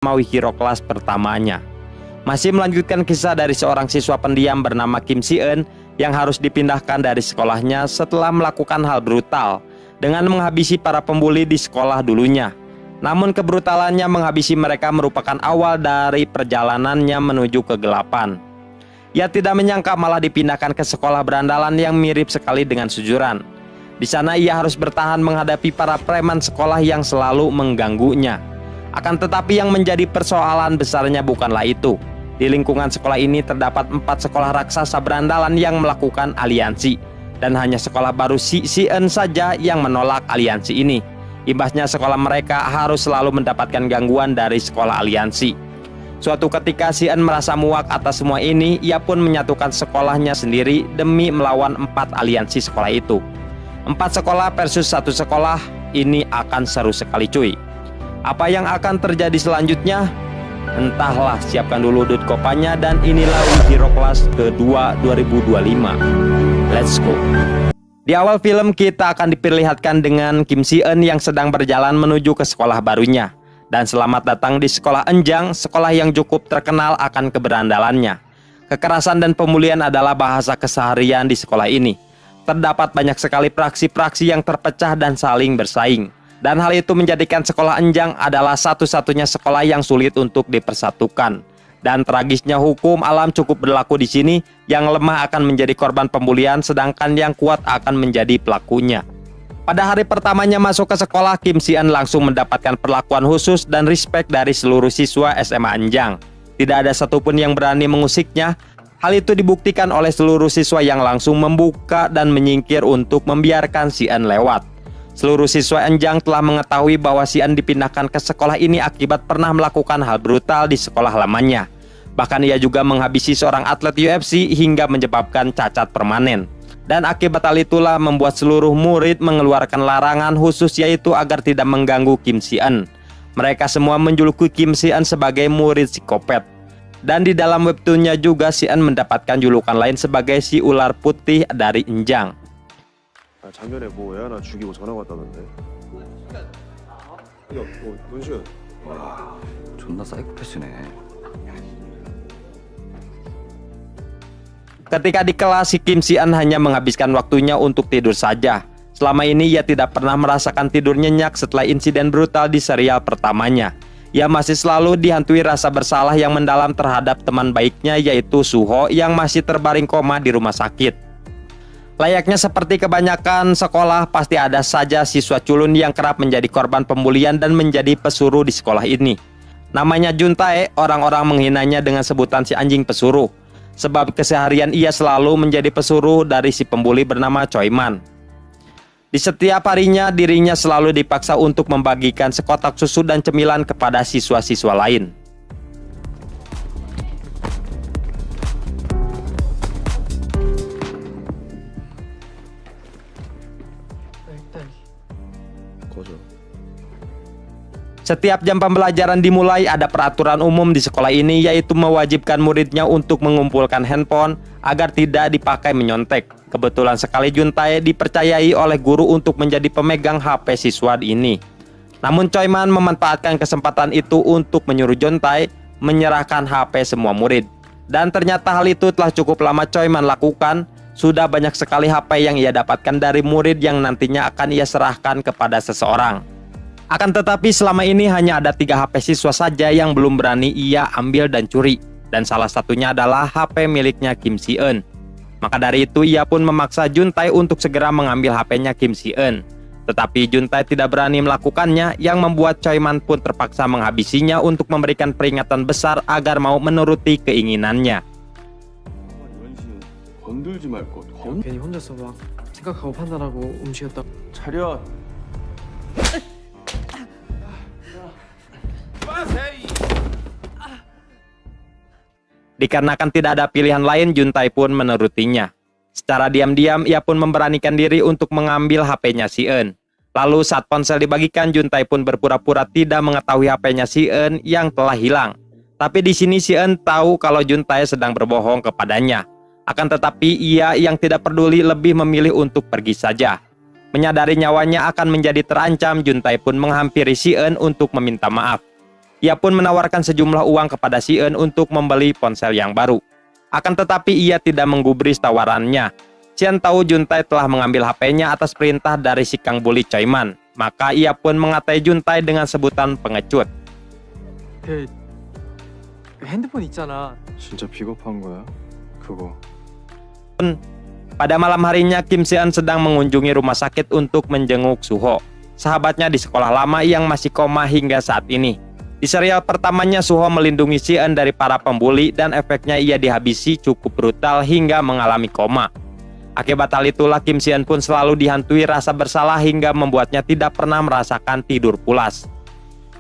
Hero kelas pertamanya. Masih melanjutkan kisah dari seorang siswa pendiam bernama Kim Si-eun yang harus dipindahkan dari sekolahnya setelah melakukan hal brutal dengan menghabisi para pembuli di sekolah dulunya. Namun kebrutalannya menghabisi mereka merupakan awal dari perjalanannya menuju kegelapan. Ia tidak menyangka malah dipindahkan ke sekolah berandalan yang mirip sekali dengan Sujuran. Di sana ia harus bertahan menghadapi para preman sekolah yang selalu mengganggunya. Akan tetapi yang menjadi persoalan besarnya bukanlah itu. Di lingkungan sekolah ini terdapat 4 sekolah raksasa berandalan yang melakukan aliansi. Dan hanya sekolah baru Si-eun saja yang menolak aliansi ini. Imbasnya sekolah mereka harus selalu mendapatkan gangguan dari sekolah aliansi. Suatu ketika Si-eun merasa muak atas semua ini, ia pun menyatukan sekolahnya sendiri demi melawan 4 aliansi sekolah itu. 4 sekolah versus 1 sekolah, ini akan seru sekali cuy. Apa yang akan terjadi selanjutnya? Entahlah, siapkan dulu dut kopanya dan inilah Hero kelas kedua 2025. Let's go. Di awal film kita akan diperlihatkan dengan Kim Si-eun yang sedang berjalan menuju ke sekolah barunya. Dan selamat datang di sekolah Enjang, sekolah yang cukup terkenal akan keberandalannya. Kekerasan dan pembulian adalah bahasa keseharian di sekolah ini. Terdapat banyak sekali praksi-praksi yang terpecah dan saling bersaing. Dan hal itu menjadikan sekolah Enjang adalah satu-satunya sekolah yang sulit untuk dipersatukan. Dan tragisnya hukum alam cukup berlaku di sini, yang lemah akan menjadi korban pembulian sedangkan yang kuat akan menjadi pelakunya. Pada hari pertamanya masuk ke sekolah, Kim Si-eun langsung mendapatkan perlakuan khusus dan respek dari seluruh siswa SMA Enjang. Tidak ada satupun yang berani mengusiknya. Hal itu dibuktikan oleh seluruh siswa yang langsung membuka dan menyingkir untuk membiarkan Si-eun lewat. Seluruh siswa Enjang telah mengetahui bahwa Si-eun dipindahkan ke sekolah ini akibat pernah melakukan hal brutal di sekolah lamanya. Bahkan ia juga menghabisi seorang atlet UFC hingga menyebabkan cacat permanen. Dan akibat hal itulah membuat seluruh murid mengeluarkan larangan khusus, yaitu agar tidak mengganggu Kim Si-eun. Mereka semua menjuluki Kim Si-eun sebagai murid psikopat. Dan di dalam webtoonnya juga Si-eun mendapatkan julukan lain sebagai si ular putih dari Enjang. 작년에 뭐 애 하나 죽이고 전화 왔다던데. 야, 문시현. 와, 존나 사이코패스네. Ketika di kelas, si Kim Si-eun hanya menghabiskan waktunya untuk tidur saja. Selama ini ia tidak pernah merasakan tidur nyenyak setelah insiden brutal di serial pertamanya. Ia masih selalu dihantui rasa bersalah yang mendalam terhadap teman baiknya, yaitu Suho yang masih terbaring koma di rumah sakit. Layaknya seperti kebanyakan sekolah, pasti ada saja siswa culun yang kerap menjadi korban pembulian dan menjadi pesuruh di sekolah ini. Namanya Juntae, orang-orang menghinanya dengan sebutan si anjing pesuruh. Sebab keseharian ia selalu menjadi pesuruh dari si pembuli bernama Choi-man. Di setiap harinya, dirinya selalu dipaksa untuk membagikan sekotak susu dan cemilan kepada siswa-siswa lain. Setiap jam pembelajaran dimulai, ada peraturan umum di sekolah ini, yaitu mewajibkan muridnya untuk mengumpulkan handphone agar tidak dipakai menyontek. Kebetulan sekali Juntae dipercayai oleh guru untuk menjadi pemegang HP siswa ini. Namun Choi-man memanfaatkan kesempatan itu untuk menyuruh Juntae menyerahkan HP semua murid. Dan ternyata hal itu telah cukup lama Choi-man lakukan. Sudah banyak sekali HP yang ia dapatkan dari murid yang nantinya akan ia serahkan kepada seseorang. Akan tetapi selama ini hanya ada 3 HP siswa saja yang belum berani ia ambil dan curi. Dan salah satunya adalah HP miliknya Kim Si-eun. Maka dari itu ia pun memaksa Juntae untuk segera mengambil HP-nya Kim Si-eun. Tetapi Juntae tidak berani melakukannya, yang membuat Choi-man pun terpaksa menghabisinya untuk memberikan peringatan besar agar mau menuruti keinginannya. 건들지 말 것. 괜히 혼자서 막 생각하고 판단하고 움직였다. 차렷. Dikarenakan tidak ada pilihan lain, Juntae pun menurutinya. Secara diam-diam ia pun memberanikan diri untuk mengambil HP-nya Si-eun. Lalu saat ponsel dibagikan, Juntae pun berpura-pura tidak mengetahui HP-nya Si-eun yang telah hilang. Tapi di sini Si-eun tahu kalau Juntae sedang berbohong kepadanya. Akan tetapi ia yang tidak peduli lebih memilih untuk pergi saja. Menyadari nyawanya akan menjadi terancam, Juntae pun menghampiri Si-eun untuk meminta maaf. Ia pun menawarkan sejumlah uang kepada Si Eun untuk membeli ponsel yang baru. Akan tetapi ia tidak menggubris tawarannya. Si Eun tahu Juntae telah mengambil HP-nya atas perintah dari si Kang Bully Choi Man. Maka ia pun mengatai Juntae dengan sebutan pengecut. 그 핸드폰 있잖아. 진짜 비겁한 거야? 그거. Pada malam harinya, Kim Si Eun sedang mengunjungi rumah sakit untuk menjenguk Suho, sahabatnya di sekolah lama yang masih koma hingga saat ini. Di serial pertamanya, Suho melindungi Si Eun dari para pembuli dan efeknya ia dihabisi cukup brutal hingga mengalami koma. Akibat hal itulah Kim Si Eun pun selalu dihantui rasa bersalah hingga membuatnya tidak pernah merasakan tidur pulas.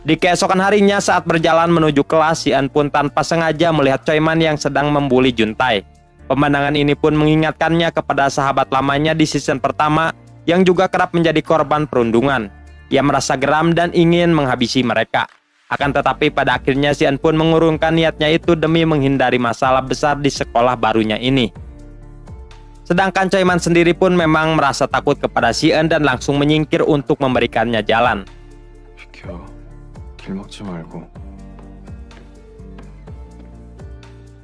Di keesokan harinya saat berjalan menuju kelas, Si Eun pun tanpa sengaja melihat Choi Man yang sedang membuli Juntae. Pemandangan ini pun mengingatkannya kepada sahabat lamanya di season pertama yang juga kerap menjadi korban perundungan. Ia merasa geram dan ingin menghabisi mereka. Akan tetapi pada akhirnya Si Eun pun mengurungkan niatnya itu demi menghindari masalah besar di sekolah barunya ini. Sedangkan Choi Man sendiri pun memang merasa takut kepada Si Eun dan langsung menyingkir untuk memberikannya jalan. 비켜. 길 막지 말고.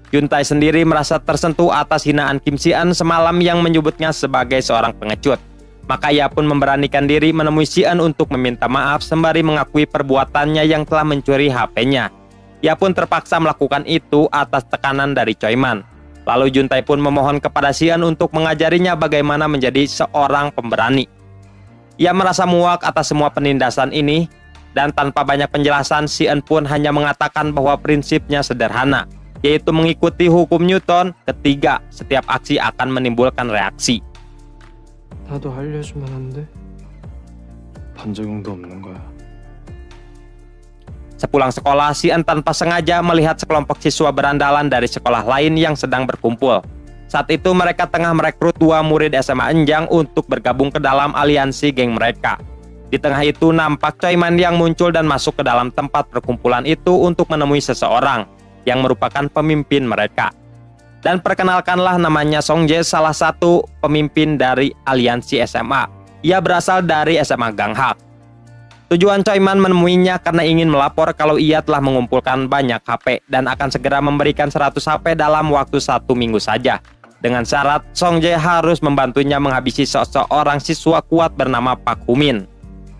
Juntae sendiri merasa tersentuh atas hinaan Kim Si Eun semalam yang menyebutnya sebagai seorang pengecut. Maka ia pun memberanikan diri menemui Si Eun untuk meminta maaf sembari mengakui perbuatannya yang telah mencuri HP-nya. Ia pun terpaksa melakukan itu atas tekanan dari Choi Man. Lalu Juntae pun memohon kepada Si Eun untuk mengajarinya bagaimana menjadi seorang pemberani. Ia merasa muak atas semua penindasan ini, dan tanpa banyak penjelasan Si Eun pun hanya mengatakan bahwa prinsipnya sederhana, yaitu mengikuti hukum Newton. Ketiga, setiap aksi akan menimbulkan reaksi. 나도 알려주면 안 돼? 반작용도 없는 거야. Sepulang sekolah, Si Eun tanpa sengaja melihat sekelompok siswa berandalan dari sekolah lain yang sedang berkumpul. Saat itu mereka tengah merekrut 2 murid SMA Enjang untuk bergabung ke dalam aliansi geng mereka. Di tengah itu nampak Choi Man yang muncul dan masuk ke dalam tempat perkumpulan itu untuk menemui seseorang yang merupakan pemimpin mereka. Dan perkenalkanlah, namanya Song Jae, salah satu pemimpin dari aliansi SMA. Ia berasal dari SMA Ganghak. Tujuan Choi Man menemuinya karena ingin melapor kalau ia telah mengumpulkan banyak HP dan akan segera memberikan 100 HP dalam waktu 1 minggu saja. Dengan syarat Song Jae harus membantunya menghabisi seorang siswa kuat bernama Pak Humin,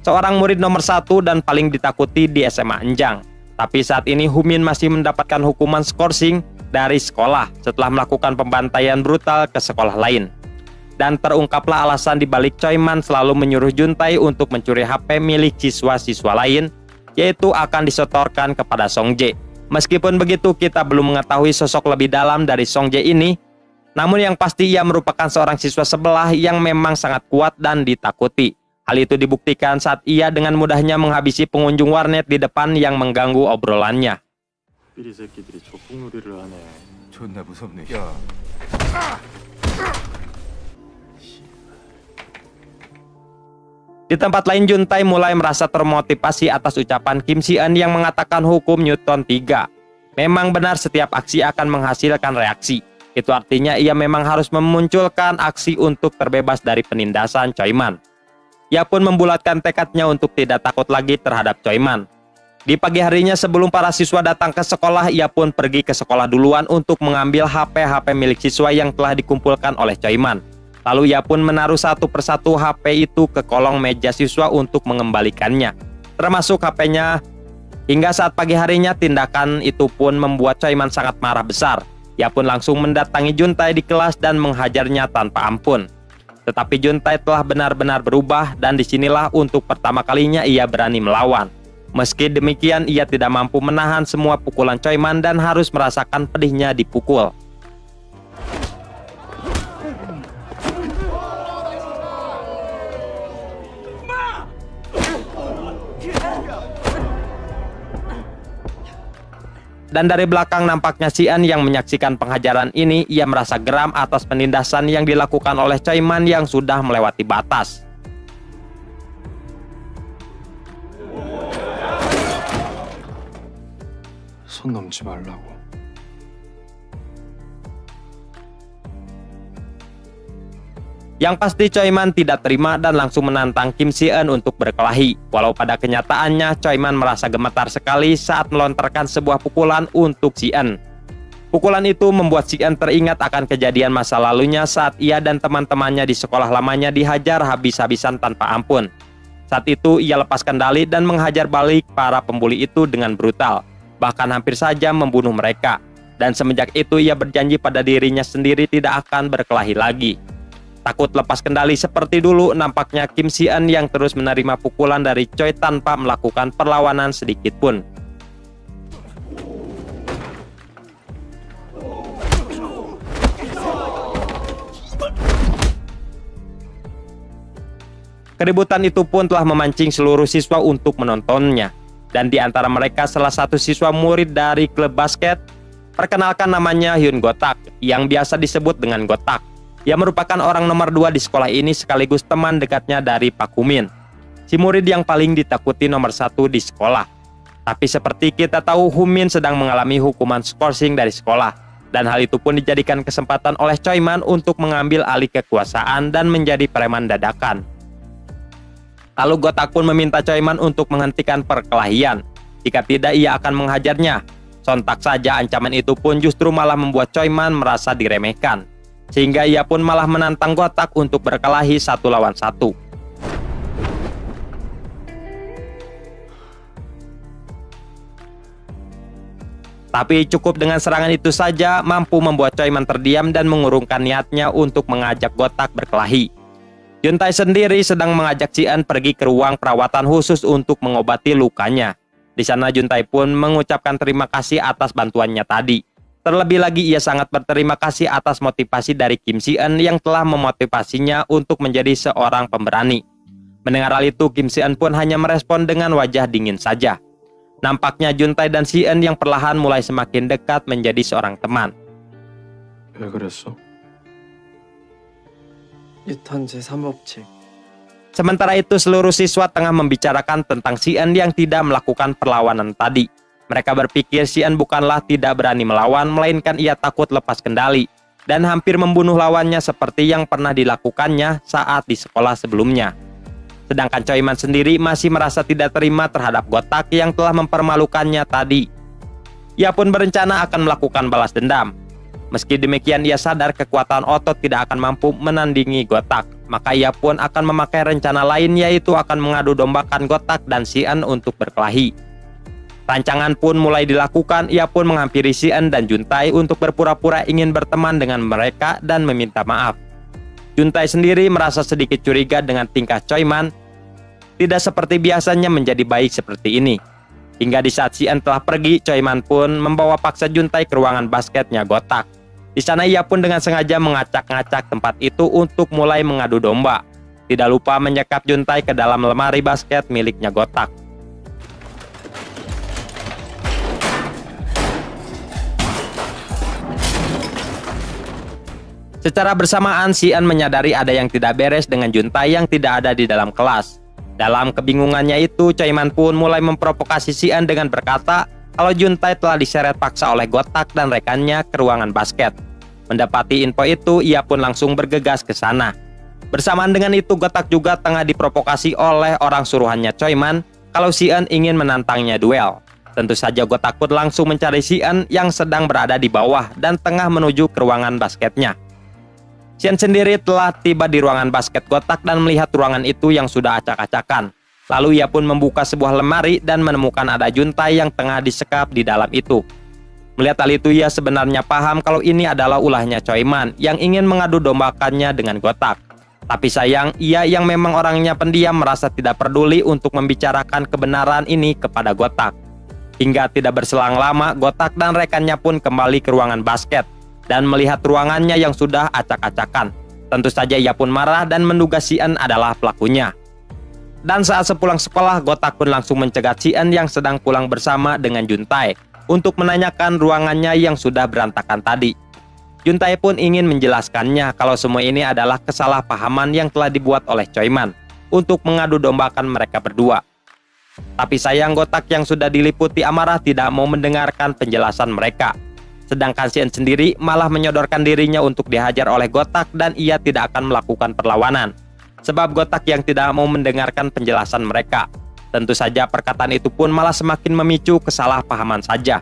seorang murid nomor 1 dan paling ditakuti di SMA Enjang. Tapi saat ini Humin masih mendapatkan hukuman skorsing dari sekolah setelah melakukan pembantaian brutal ke sekolah lain. Dan terungkaplah alasan dibalik Choi Man selalu menyuruh Juntae untuk mencuri HP milik siswa-siswa lain, yaitu akan disetorkan kepada Song Jae. Meskipun begitu, kita belum mengetahui sosok lebih dalam dari Song Jae ini, namun yang pasti ia merupakan seorang siswa sebelah yang memang sangat kuat dan ditakuti. Hal itu dibuktikan saat ia dengan mudahnya menghabisi pengunjung warnet di depan yang mengganggu obrolannya. 삐리 새끼들이 적국놀이를 하네. 존나 무섭네. 야. Di tempat lain, Juntae mulai merasa termotivasi atas ucapan Kim Si Eun yang mengatakan hukum Newton 3. Memang benar setiap aksi akan menghasilkan reaksi. Itu artinya ia memang harus memunculkan aksi untuk terbebas dari penindasan Choi Man. Ia pun membulatkan tekadnya untuk tidak takut lagi terhadap Choi Man. Di pagi harinya sebelum para siswa datang ke sekolah, ia pun pergi ke sekolah duluan untuk mengambil HP-HP milik siswa yang telah dikumpulkan oleh Choi Man. Lalu ia pun menaruh satu persatu HP itu ke kolong meja siswa untuk mengembalikannya, termasuk HP-nya. Hingga saat pagi harinya, tindakan itu pun membuat Choi Man sangat marah besar. Ia pun langsung mendatangi Juntae di kelas dan menghajarnya tanpa ampun. Tetapi Juntae telah benar-benar berubah dan disinilah untuk pertama kalinya ia berani melawan. Meski demikian, ia tidak mampu menahan semua pukulan Choi Man dan harus merasakan pedihnya dipukul. Dan dari belakang nampaknya Si Eun yang menyaksikan penghajaran ini. Ia merasa geram atas penindasan yang dilakukan oleh Choi Man yang sudah melewati batas. 손 넘지 말라고. Yang pasti Choi Man tidak terima dan langsung menantang Kim Si-eun untuk berkelahi. Walau pada kenyataannya Choi Man merasa gemetar sekali saat melontarkan sebuah pukulan untuk Si-eun. Pukulan itu membuat Si-eun teringat akan kejadian masa lalunya saat ia dan teman-temannya di sekolah lamanya dihajar habis-habisan tanpa ampun. Saat itu ia lepas kendali dan menghajar balik para pembuli itu dengan brutal, bahkan hampir saja membunuh mereka. Dan semenjak itu ia berjanji pada dirinya sendiri tidak akan berkelahi lagi. Takut lepas kendali seperti dulu, nampaknya Kim Si-eun yang terus menerima pukulan dari Choi tanpa melakukan perlawanan sedikit pun. Keributan itu pun telah memancing seluruh siswa untuk menontonnya. Dan di antara mereka salah satu siswa murid dari klub basket, perkenalkan namanya Hyun Gotak, yang biasa disebut dengan Gotak. Ia merupakan orang nomor 2 di sekolah ini sekaligus teman dekatnya dari Pak Kumin, si murid yang paling ditakuti nomor 1 di sekolah. Tapi seperti kita tahu, Humin sedang mengalami hukuman skorsing dari sekolah. Dan hal itu pun dijadikan kesempatan oleh Choi Man untuk mengambil alih kekuasaan dan menjadi preman dadakan. Lalu Gotak pun meminta Choi Man untuk menghentikan perkelahian. Jika tidak, ia akan menghajarnya. Sontak saja ancaman itu pun justru malah membuat Choi Man merasa diremehkan. Sehingga ia pun malah menantang Gotak untuk berkelahi 1 lawan 1. Tapi cukup dengan serangan itu saja mampu membuat Choi Man terdiam dan mengurungkan niatnya untuk mengajak Gotak berkelahi. Juntae sendiri sedang mengajak Si-eun pergi ke ruang perawatan khusus untuk mengobati lukanya. Di sana Juntae pun mengucapkan terima kasih atas bantuannya tadi. Terlebih lagi ia sangat berterima kasih atas motivasi dari Kim Si-eun yang telah memotivasinya untuk menjadi seorang pemberani. Mendengar hal itu, Kim Si-eun pun hanya merespon dengan wajah dingin saja. Nampaknya Juntae dan Si-eun yang perlahan mulai semakin dekat menjadi seorang teman. 왜 그랬어? 유턴 제3법칙. Sementara itu seluruh siswa tengah membicarakan tentang Si-eun yang tidak melakukan perlawanan tadi. Mereka berpikir Si-eun bukanlah tidak berani melawan, melainkan ia takut lepas kendali dan hampir membunuh lawannya seperti yang pernah dilakukannya saat di sekolah sebelumnya. Sedangkan Choi Man sendiri masih merasa tidak terima terhadap Gotak yang telah mempermalukannya tadi. Ia pun berencana akan melakukan balas dendam. Meski demikian ia sadar kekuatan otot tidak akan mampu menandingi Gotak, maka ia pun akan memakai rencana lain, yaitu akan mengadu dombakan Gotak dan Si-eun untuk berkelahi. Rancangan pun mulai dilakukan, ia pun menghampiri Si-eun dan Juntae untuk berpura-pura ingin berteman dengan mereka dan meminta maaf. Juntae sendiri merasa sedikit curiga dengan tingkah Choi Man, tidak seperti biasanya menjadi baik seperti ini. Hingga di saat Si-eun telah pergi, Choi Man pun membawa paksa Juntae ke ruangan basketnya Gotak. Di sana ia pun dengan sengaja mengacak-ngacak tempat itu untuk mulai mengadu domba. Tidak lupa menyekap Juntae ke dalam lemari basket miliknya Gotak. Secara bersamaan, Si-eun menyadari ada yang tidak beres dengan Juntae yang tidak ada di dalam kelas. Dalam kebingungannya itu, Choi Man pun mulai memprovokasi Si-eun dengan berkata kalau Juntae telah diseret paksa oleh Gotak dan rekannya ke ruangan basket. Mendapati info itu, ia pun langsung bergegas ke sana. Bersamaan dengan itu, Gotak juga tengah diprovokasi oleh orang suruhannya Choi Man kalau Si-eun ingin menantangnya duel. Tentu saja Gotak pun langsung mencari Si-eun yang sedang berada di bawah dan tengah menuju ke ruangan basketnya. Si-eun sendiri telah tiba di ruangan basket Gotak dan melihat ruangan itu yang sudah acak-acakan. Lalu ia pun membuka sebuah lemari dan menemukan ada Juntae yang tengah disekap di dalam itu. Melihat hal itu, ia sebenarnya paham kalau ini adalah ulahnya Choi Man yang ingin mengadu dombakannya dengan Gotak. Tapi sayang, ia yang memang orangnya pendiam merasa tidak peduli untuk membicarakan kebenaran ini kepada Gotak. Hingga tidak berselang lama, Gotak dan rekannya pun kembali ke ruangan basket dan melihat ruangannya yang sudah acak-acakan. Tentu saja ia pun marah dan menduga Si-eun adalah pelakunya. Dan saat sepulang sekolah, Gotak pun langsung mencegat Si-eun yang sedang pulang bersama dengan Juntae untuk menanyakan ruangannya yang sudah berantakan tadi. Juntae pun ingin menjelaskannya kalau semua ini adalah kesalahpahaman yang telah dibuat oleh Choi Man untuk mengadu dombakan mereka berdua. Tapi sayang, Gotak yang sudah diliputi amarah tidak mau mendengarkan penjelasan mereka. Sedangkan si En sendiri malah menyodorkan dirinya untuk dihajar oleh Gotak dan ia tidak akan melakukan perlawanan. Sebab Gotak yang tidak mau mendengarkan penjelasan mereka. Tentu saja perkataan itu pun malah semakin memicu kesalahpahaman saja.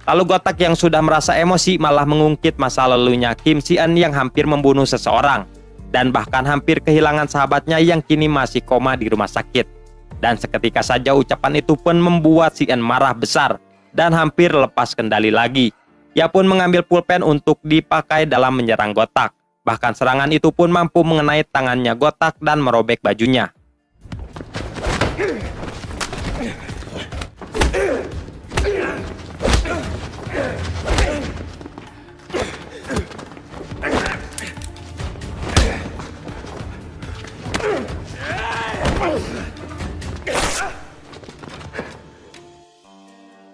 Lalu Gotak yang sudah merasa emosi malah mengungkit masa lalunya Kim Si-eun yang hampir membunuh seseorang. Dan bahkan hampir kehilangan sahabatnya yang kini masih koma di rumah sakit. Dan seketika saja ucapan itu pun membuat Si-eun marah besar dan hampir lepas kendali lagi. Ia pun mengambil pulpen untuk dipakai dalam menyerang Gotak. Bahkan serangan itu pun mampu mengenai tangannya Gotak dan merobek bajunya.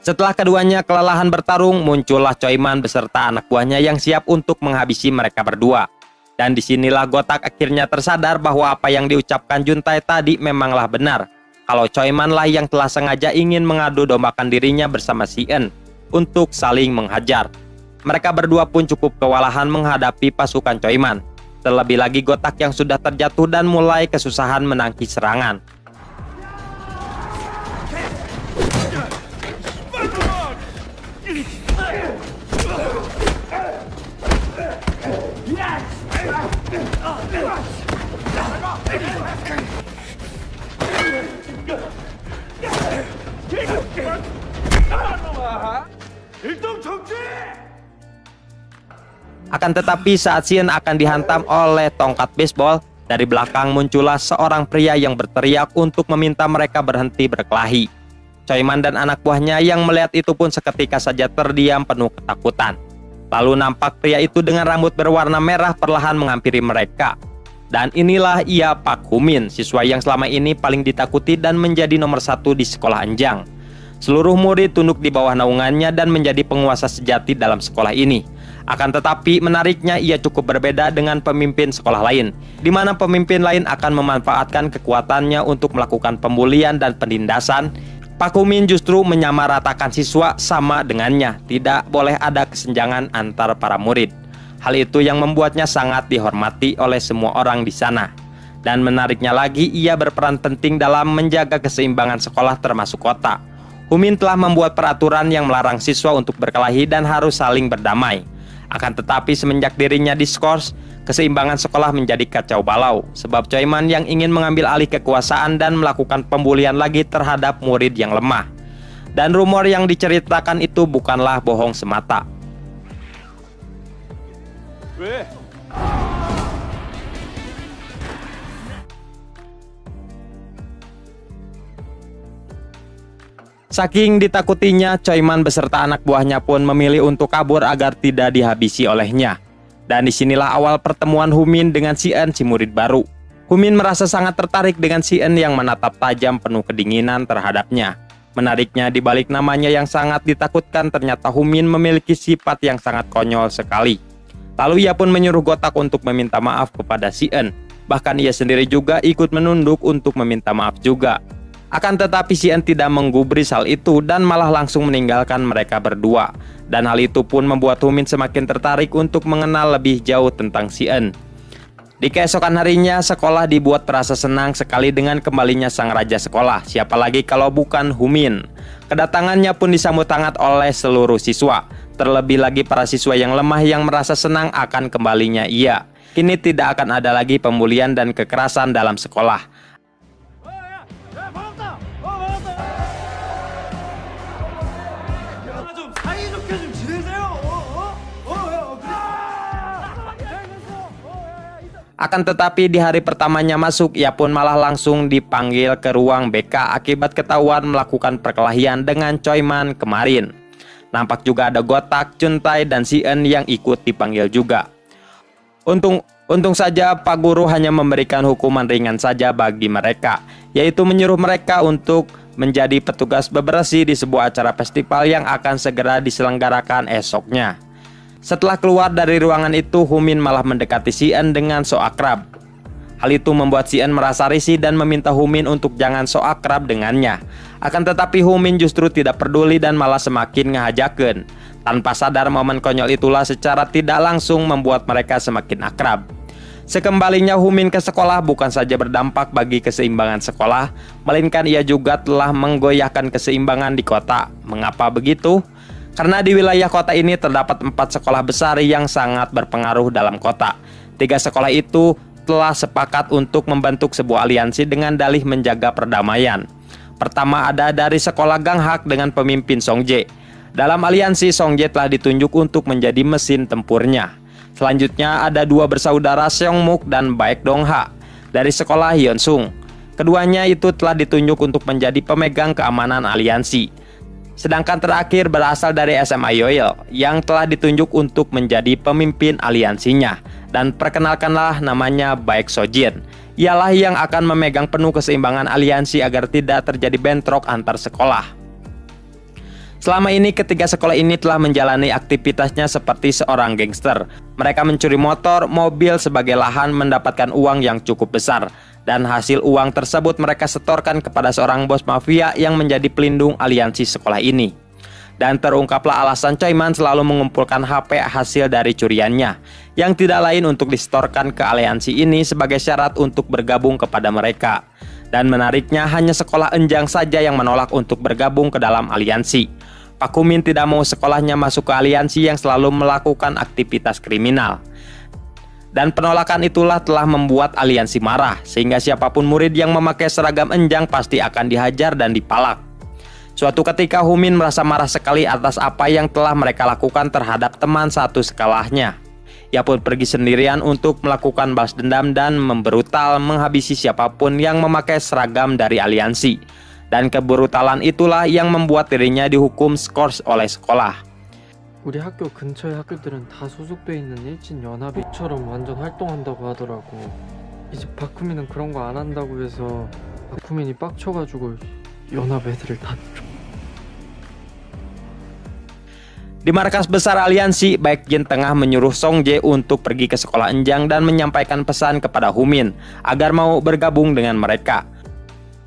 Setelah keduanya kelelahan bertarung, muncullah Choi Man beserta anak buahnya yang siap untuk menghabisi mereka berdua. Dan disinilah Gotak akhirnya tersadar bahwa apa yang diucapkan Juntae tadi memanglah benar. Kalau Choi Man lah yang telah sengaja ingin mengadu dombakan dirinya bersama Si-eun untuk saling menghajar. Mereka berdua pun cukup kewalahan menghadapi pasukan Choi Man. Terlebih lagi Gotak yang sudah terjatuh dan mulai kesusahan menangkis serangan. Akan tetapi saat Si-eun akan dihantam oleh tongkat baseball, dari belakang muncullah seorang pria yang berteriak untuk meminta mereka berhenti berkelahi. Choi Man dan anak buahnya yang melihat itu pun seketika saja terdiam penuh ketakutan. Lalu nampak pria itu dengan rambut berwarna merah perlahan menghampiri mereka. Dan inilah ia Pak Humin, siswa yang selama ini paling ditakuti dan menjadi nomor 1 di sekolah Enjang. Seluruh murid tunduk di bawah naungannya dan menjadi penguasa sejati dalam sekolah ini. Akan tetapi menariknya ia cukup berbeda dengan pemimpin sekolah lain, di mana pemimpin lain akan memanfaatkan kekuatannya untuk melakukan pembulian dan penindasan. Pak Humin justru menyamaratakan siswa sama dengannya, tidak boleh ada kesenjangan antar para murid. Hal itu yang membuatnya sangat dihormati oleh semua orang di sana. Dan menariknya lagi, ia berperan penting dalam menjaga keseimbangan sekolah termasuk kota. Humin telah membuat peraturan yang melarang siswa untuk berkelahi dan harus saling berdamai. Akan tetapi semenjak dirinya diskors, keseimbangan sekolah menjadi kacau balau. Sebab Choi Man yang ingin mengambil alih kekuasaan dan melakukan pembulian lagi terhadap murid yang lemah. Dan rumor yang diceritakan itu bukanlah bohong semata. Saking ditakutinya, Choi Man beserta anak buahnya pun memilih untuk kabur agar tidak dihabisi olehnya. Dan disinilah awal pertemuan Humin dengan Si-eun, si murid baru. Humin merasa sangat tertarik dengan Si-eun yang menatap tajam penuh kedinginan terhadapnya. Menariknya, di balik namanya yang sangat ditakutkan, ternyata Humin memiliki sifat yang sangat konyol sekali. Lalu ia pun menyuruh Gotak untuk meminta maaf kepada Si-eun. Bahkan ia sendiri juga ikut menunduk untuk meminta maaf juga. Akan tetapi Si-eun tidak menggubris hal itu dan malah langsung meninggalkan mereka berdua. Dan hal itu pun membuat Humin semakin tertarik untuk mengenal lebih jauh tentang Si-eun. Di keesokan harinya, sekolah dibuat terasa senang sekali dengan kembalinya sang raja sekolah. Siapa lagi kalau bukan Humin. Kedatangannya pun disambut hangat oleh seluruh siswa. Terlebih lagi para siswa yang lemah yang merasa senang akan kembalinya ia. Kini tidak akan ada lagi pembulian dan kekerasan dalam sekolah. Akan tetapi di hari pertamanya masuk, ia pun malah langsung dipanggil ke ruang BK akibat ketahuan melakukan perkelahian dengan Choi Man kemarin. Nampak juga ada Gotak, Juntae, dan Si-eun yang ikut dipanggil juga. Untung saja Pak Guru hanya memberikan hukuman ringan saja bagi mereka, yaitu menyuruh mereka untuk menjadi petugas bebersih di sebuah acara festival yang akan segera diselenggarakan esoknya. Setelah keluar dari ruangan itu, Humin malah mendekati Si-eun dengan sok akrab. Hal itu membuat Si-eun merasa risih dan meminta Humin untuk jangan sok akrab dengannya. Akan tetapi Humin justru tidak peduli dan malah semakin ngehajakeun. Tanpa sadar, momen konyol itulah secara tidak langsung membuat mereka semakin akrab. Sekembalinya Humin ke sekolah bukan saja berdampak bagi keseimbangan sekolah, melainkan ia juga telah menggoyahkan keseimbangan di kota. Mengapa begitu? Karena di wilayah kota ini terdapat 4 sekolah besar yang sangat berpengaruh dalam kota. 3 sekolah itu telah sepakat untuk membentuk sebuah aliansi dengan dalih menjaga perdamaian. Pertama ada dari sekolah Ganghak dengan pemimpin Songje. Dalam aliansi, Songje telah ditunjuk untuk menjadi mesin tempurnya. Selanjutnya ada 2 bersaudara Seongmuk dan Baek Dongha dari sekolah Hyonsung. Keduanya itu telah ditunjuk untuk menjadi pemegang keamanan aliansi. Sedangkan terakhir berasal dari SMA Yoil yang telah ditunjuk untuk menjadi pemimpin aliansinya. Dan perkenalkanlah namanya Baek Sojin. Ialah yang akan memegang penuh keseimbangan aliansi agar tidak terjadi bentrok antar sekolah. Selama ini ketiga sekolah ini telah menjalani aktivitasnya seperti seorang gangster. Mereka mencuri motor, mobil sebagai lahan mendapatkan uang yang cukup besar. Dan hasil uang tersebut mereka setorkan kepada seorang bos mafia yang menjadi pelindung aliansi sekolah ini. Dan terungkaplah alasan Choi-man selalu mengumpulkan HP hasil dari curiannya, yang tidak lain untuk disetorkan ke aliansi ini sebagai syarat untuk bergabung kepada mereka. Dan menariknya hanya sekolah Enjang saja yang menolak untuk bergabung ke dalam aliansi. Pak Humin tidak mau sekolahnya masuk ke aliansi yang selalu melakukan aktivitas kriminal. Dan penolakan itulah telah membuat aliansi marah, sehingga siapapun murid yang memakai seragam Enjang pasti akan dihajar dan dipalak. Suatu ketika Humin merasa marah sekali atas apa yang telah mereka lakukan terhadap teman satu sekolahnya. Ia pun pergi sendirian untuk melakukan balas dendam dan membrutal menghabisi siapapun yang memakai seragam dari aliansi. Dan kebrutalan itulah yang membuat dirinya dihukum skors oleh sekolah. 우리 학교 근처의 학교들은 다 소속돼 있는 일진 연합이처럼 완전 활동한다고 하더라고. 이제 박후민은 그런 거 안 한다고 해서 박후민이 빡쳐가지고 연합 애들을 다 Di markas besar aliansi, Baek Jin tengah menyuruh Songje untuk pergi ke sekolah Enjang dan menyampaikan pesan kepada Humin agar mau bergabung dengan mereka.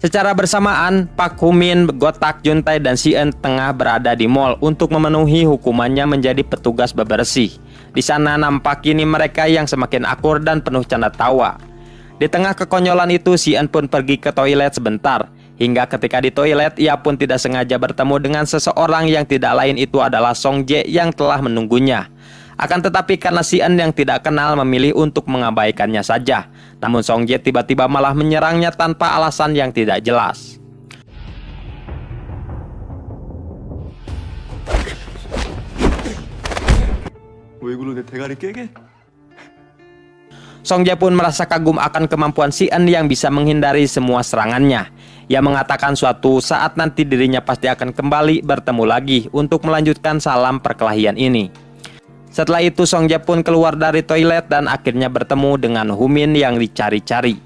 Secara bersamaan, Pak Humin, Gotak, Juntae, dan Si-eun tengah berada di mall untuk memenuhi hukumannya menjadi petugas bebersih. Di sana nampak kini mereka yang semakin akur dan penuh canda tawa. Di tengah kekonyolan itu, Si-eun pun pergi ke toilet sebentar. Hingga ketika di toilet, ia pun tidak sengaja bertemu dengan seseorang yang tidak lain itu adalah Songje yang telah menunggunya. Akan tetapi karena Si-eun yang tidak kenal memilih untuk mengabaikannya saja. Namun Songje tiba-tiba malah menyerangnya tanpa alasan yang tidak jelas. 왜 그러 내 대가리 깨게? Songje pun merasa kagum akan kemampuan Si-eun yang bisa menghindari semua serangannya. Ia mengatakan suatu saat nanti dirinya pasti akan kembali bertemu lagi untuk melanjutkan salam perkelahian ini. Setelah itu Songje pun keluar dari toilet dan akhirnya bertemu dengan Humin yang dicari-cari.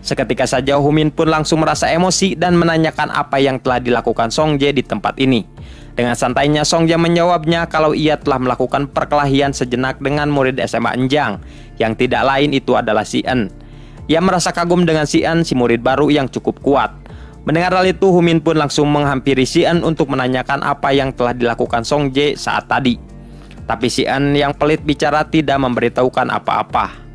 Seketika saja Humin pun langsung merasa emosi dan menanyakan apa yang telah dilakukan Songje di tempat ini. Dengan santainya Songje menjawabnya kalau ia telah melakukan perkelahian sejenak dengan murid SMA Enjang, yang tidak lain itu adalah Si-eun. Ia merasa kagum dengan Si-eun, si murid baru yang cukup kuat. Mendengar hal itu, Humin pun langsung menghampiri Si-eun untuk menanyakan apa yang telah dilakukan Songje saat tadi. Tapi Si-eun yang pelit bicara tidak memberitahukan apa-apa.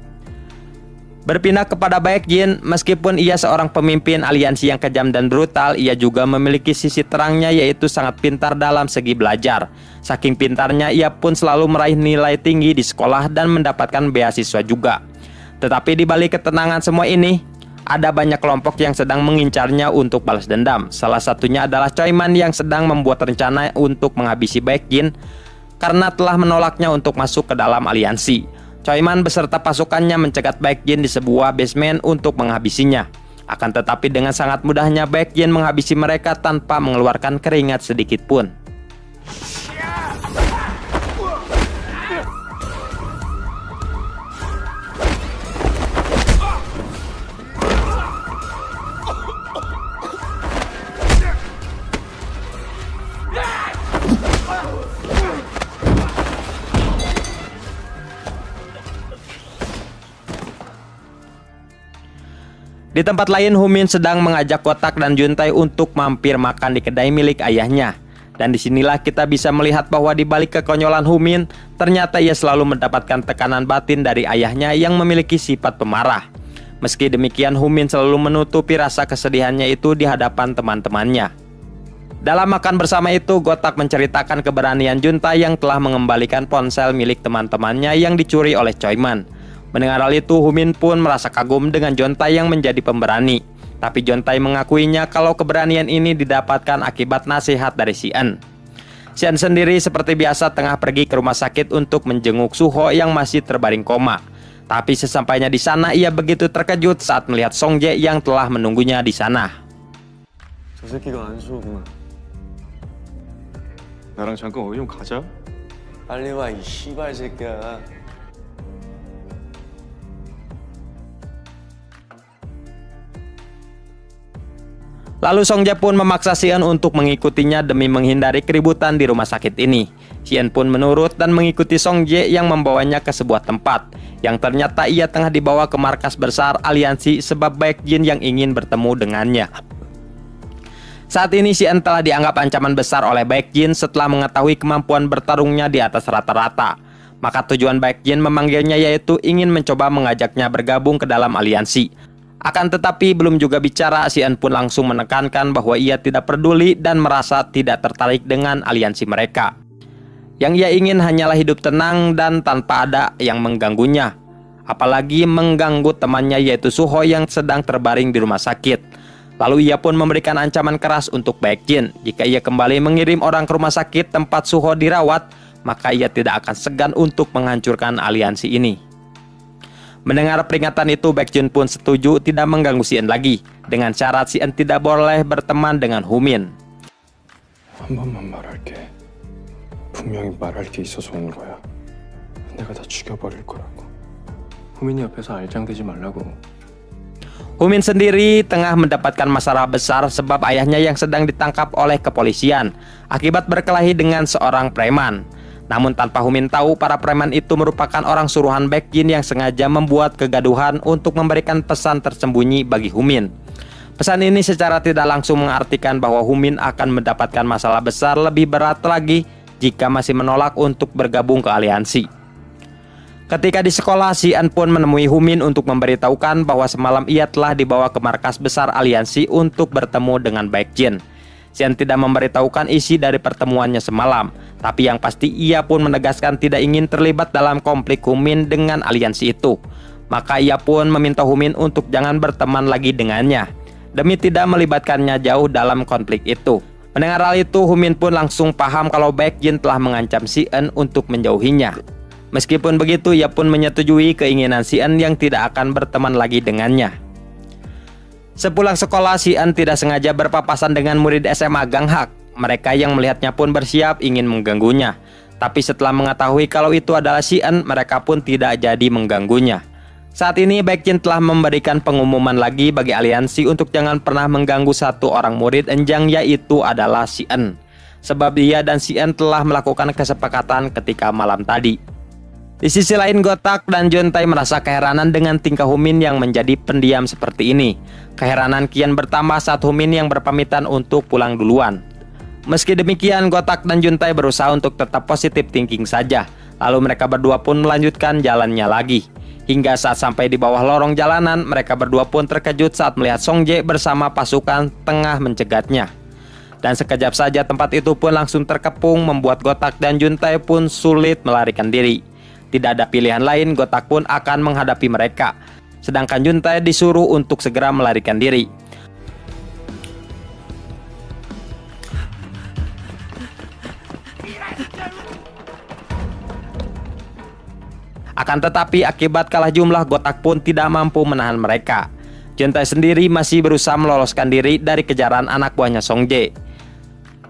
Berpindah kepada Baek Jin, meskipun ia seorang pemimpin aliansi yang kejam dan brutal, ia juga memiliki sisi terangnya, yaitu sangat pintar dalam segi belajar. Saking pintarnya, ia pun selalu meraih nilai tinggi di sekolah dan mendapatkan beasiswa juga. Tetapi di balik ketenangan semua ini, ada banyak kelompok yang sedang mengincarnya untuk balas dendam. Salah satunya adalah Choi-man yang sedang membuat rencana untuk menghabisi Baek Jin karena telah menolaknya untuk masuk ke dalam aliansi. Choi-man beserta pasukannya mencegat Baek Jin di sebuah basement untuk menghabisinya. Akan tetapi dengan sangat mudahnya Baek Jin menghabisi mereka tanpa mengeluarkan keringat sedikit pun. Di tempat lain, Humin sedang mengajak Gotak dan Juntae untuk mampir makan di kedai milik ayahnya. Dan disinilah kita bisa melihat bahwa di balik kekonyolan Humin, ternyata ia selalu mendapatkan tekanan batin dari ayahnya yang memiliki sifat pemarah. Meski demikian, Humin selalu menutupi rasa kesedihannya itu di hadapan teman-temannya. Dalam makan bersama itu, Gotak menceritakan keberanian junta yang telah mengembalikan ponsel milik teman-temannya yang dicuri oleh Choiman. Mendengar hal itu, Humin pun merasa kagum dengan Jontai yang menjadi pemberani. Tapi Jontai mengakuinya kalau keberanian ini didapatkan akibat nasihat dari Sian. Sian sendiri seperti biasa tengah pergi ke rumah sakit untuk menjenguk Suho yang masih terbaring koma. Tapi sesampainya di sana, ia begitu terkejut saat melihat Songjae yang telah menunggunya di sana. 저 새끼가 안수호구만. 나랑 잠깐 어디 좀 가자. 빨리 와, 이 씨발 새끼야. Lalu Songjae pun memaksa Sian untuk mengikutinya demi menghindari keributan di rumah sakit ini. Sian pun menurut dan mengikuti Songjae yang membawanya ke sebuah tempat yang ternyata ia tengah dibawa ke markas besar aliansi sebab Baekjin yang ingin bertemu dengannya. Saat ini Sian telah dianggap ancaman besar oleh Baekjin setelah mengetahui kemampuan bertarungnya di atas rata-rata. Maka tujuan Baekjin memanggilnya yaitu ingin mencoba mengajaknya bergabung ke dalam aliansi. Akan tetapi belum juga bicara, Sian pun langsung menekankan bahwa ia tidak peduli dan merasa tidak tertarik dengan aliansi mereka. Yang ia ingin hanyalah hidup tenang dan tanpa ada yang mengganggunya. Apalagi mengganggu temannya yaitu Suho yang sedang terbaring di rumah sakit. Lalu ia pun memberikan ancaman keras untuk Baekjin. Jika ia kembali mengirim orang ke rumah sakit tempat Suho dirawat, maka ia tidak akan segan untuk menghancurkan aliansi ini. Mendengar peringatan itu, Baekjin pun setuju tidak mengganggu Sian lagi, dengan syarat Sian tidak boleh berteman dengan Humin. 한 번만 말할게. 분명히 말할 게 있어서 온 거야. 내가 다 죽여버릴 거라고. 후민이 옆에서 알짱대지 말라고. Humin sendiri tengah mendapatkan masalah besar sebab ayahnya yang sedang ditangkap oleh kepolisian akibat berkelahi dengan seorang preman. Namun tanpa Humin tahu, para preman itu merupakan orang suruhan Baekjin yang sengaja membuat kegaduhan untuk memberikan pesan tersembunyi bagi Humin. Pesan ini secara tidak langsung mengartikan bahwa Humin akan mendapatkan masalah besar lebih berat lagi jika masih menolak untuk bergabung ke aliansi. Ketika di sekolah, Sian pun menemui Humin untuk memberitahukan bahwa semalam ia telah dibawa ke markas besar aliansi untuk bertemu dengan Baekjin. Sian tidak memberitahukan isi dari pertemuannya semalam, tapi yang pasti ia pun menegaskan tidak ingin terlibat dalam konflik Humin dengan aliansi itu. Maka ia pun meminta Humin untuk jangan berteman lagi dengannya, demi tidak melibatkannya jauh dalam konflik itu. Mendengar hal itu, Humin pun langsung paham kalau Baekjin telah mengancam Sian untuk menjauhinya. Meskipun begitu, ia pun menyetujui keinginan Sian yang tidak akan berteman lagi dengannya. Sepulang sekolah, Sian tidak sengaja berpapasan dengan murid SMA Ganghak. Mereka yang melihatnya pun bersiap ingin mengganggunya. Tapi setelah mengetahui kalau itu adalah Sian, mereka pun tidak jadi mengganggunya. Saat ini Baekjin telah memberikan pengumuman lagi bagi aliansi untuk jangan pernah mengganggu satu orang murid enjang, yaitu adalah Sian. Sebab dia dan Sian telah melakukan kesepakatan ketika malam tadi. Di sisi lain, Gotak dan Jontai merasa keheranan dengan tingkah Humin yang menjadi pendiam seperti ini. Keheranan kian bertambah saat Humin yang berpamitan untuk pulang duluan. Meski demikian, Gotak dan Jontai berusaha untuk tetap positif thinking saja. Lalu mereka berdua pun melanjutkan jalannya lagi. Hingga saat sampai di bawah lorong jalanan, mereka berdua pun terkejut saat melihat Songjae bersama pasukan tengah mencegatnya. Dan sekejap saja tempat itu pun langsung terkepung, membuat Gotak dan Jontai pun sulit melarikan diri. Tidak ada pilihan lain, Gotak pun akan menghadapi mereka. Sedangkan Jontai disuruh untuk segera melarikan diri. Akan tetapi akibat kalah jumlah, Gotak pun tidak mampu menahan mereka. Jontai sendiri masih berusaha meloloskan diri dari kejaran anak buahnya Songjae.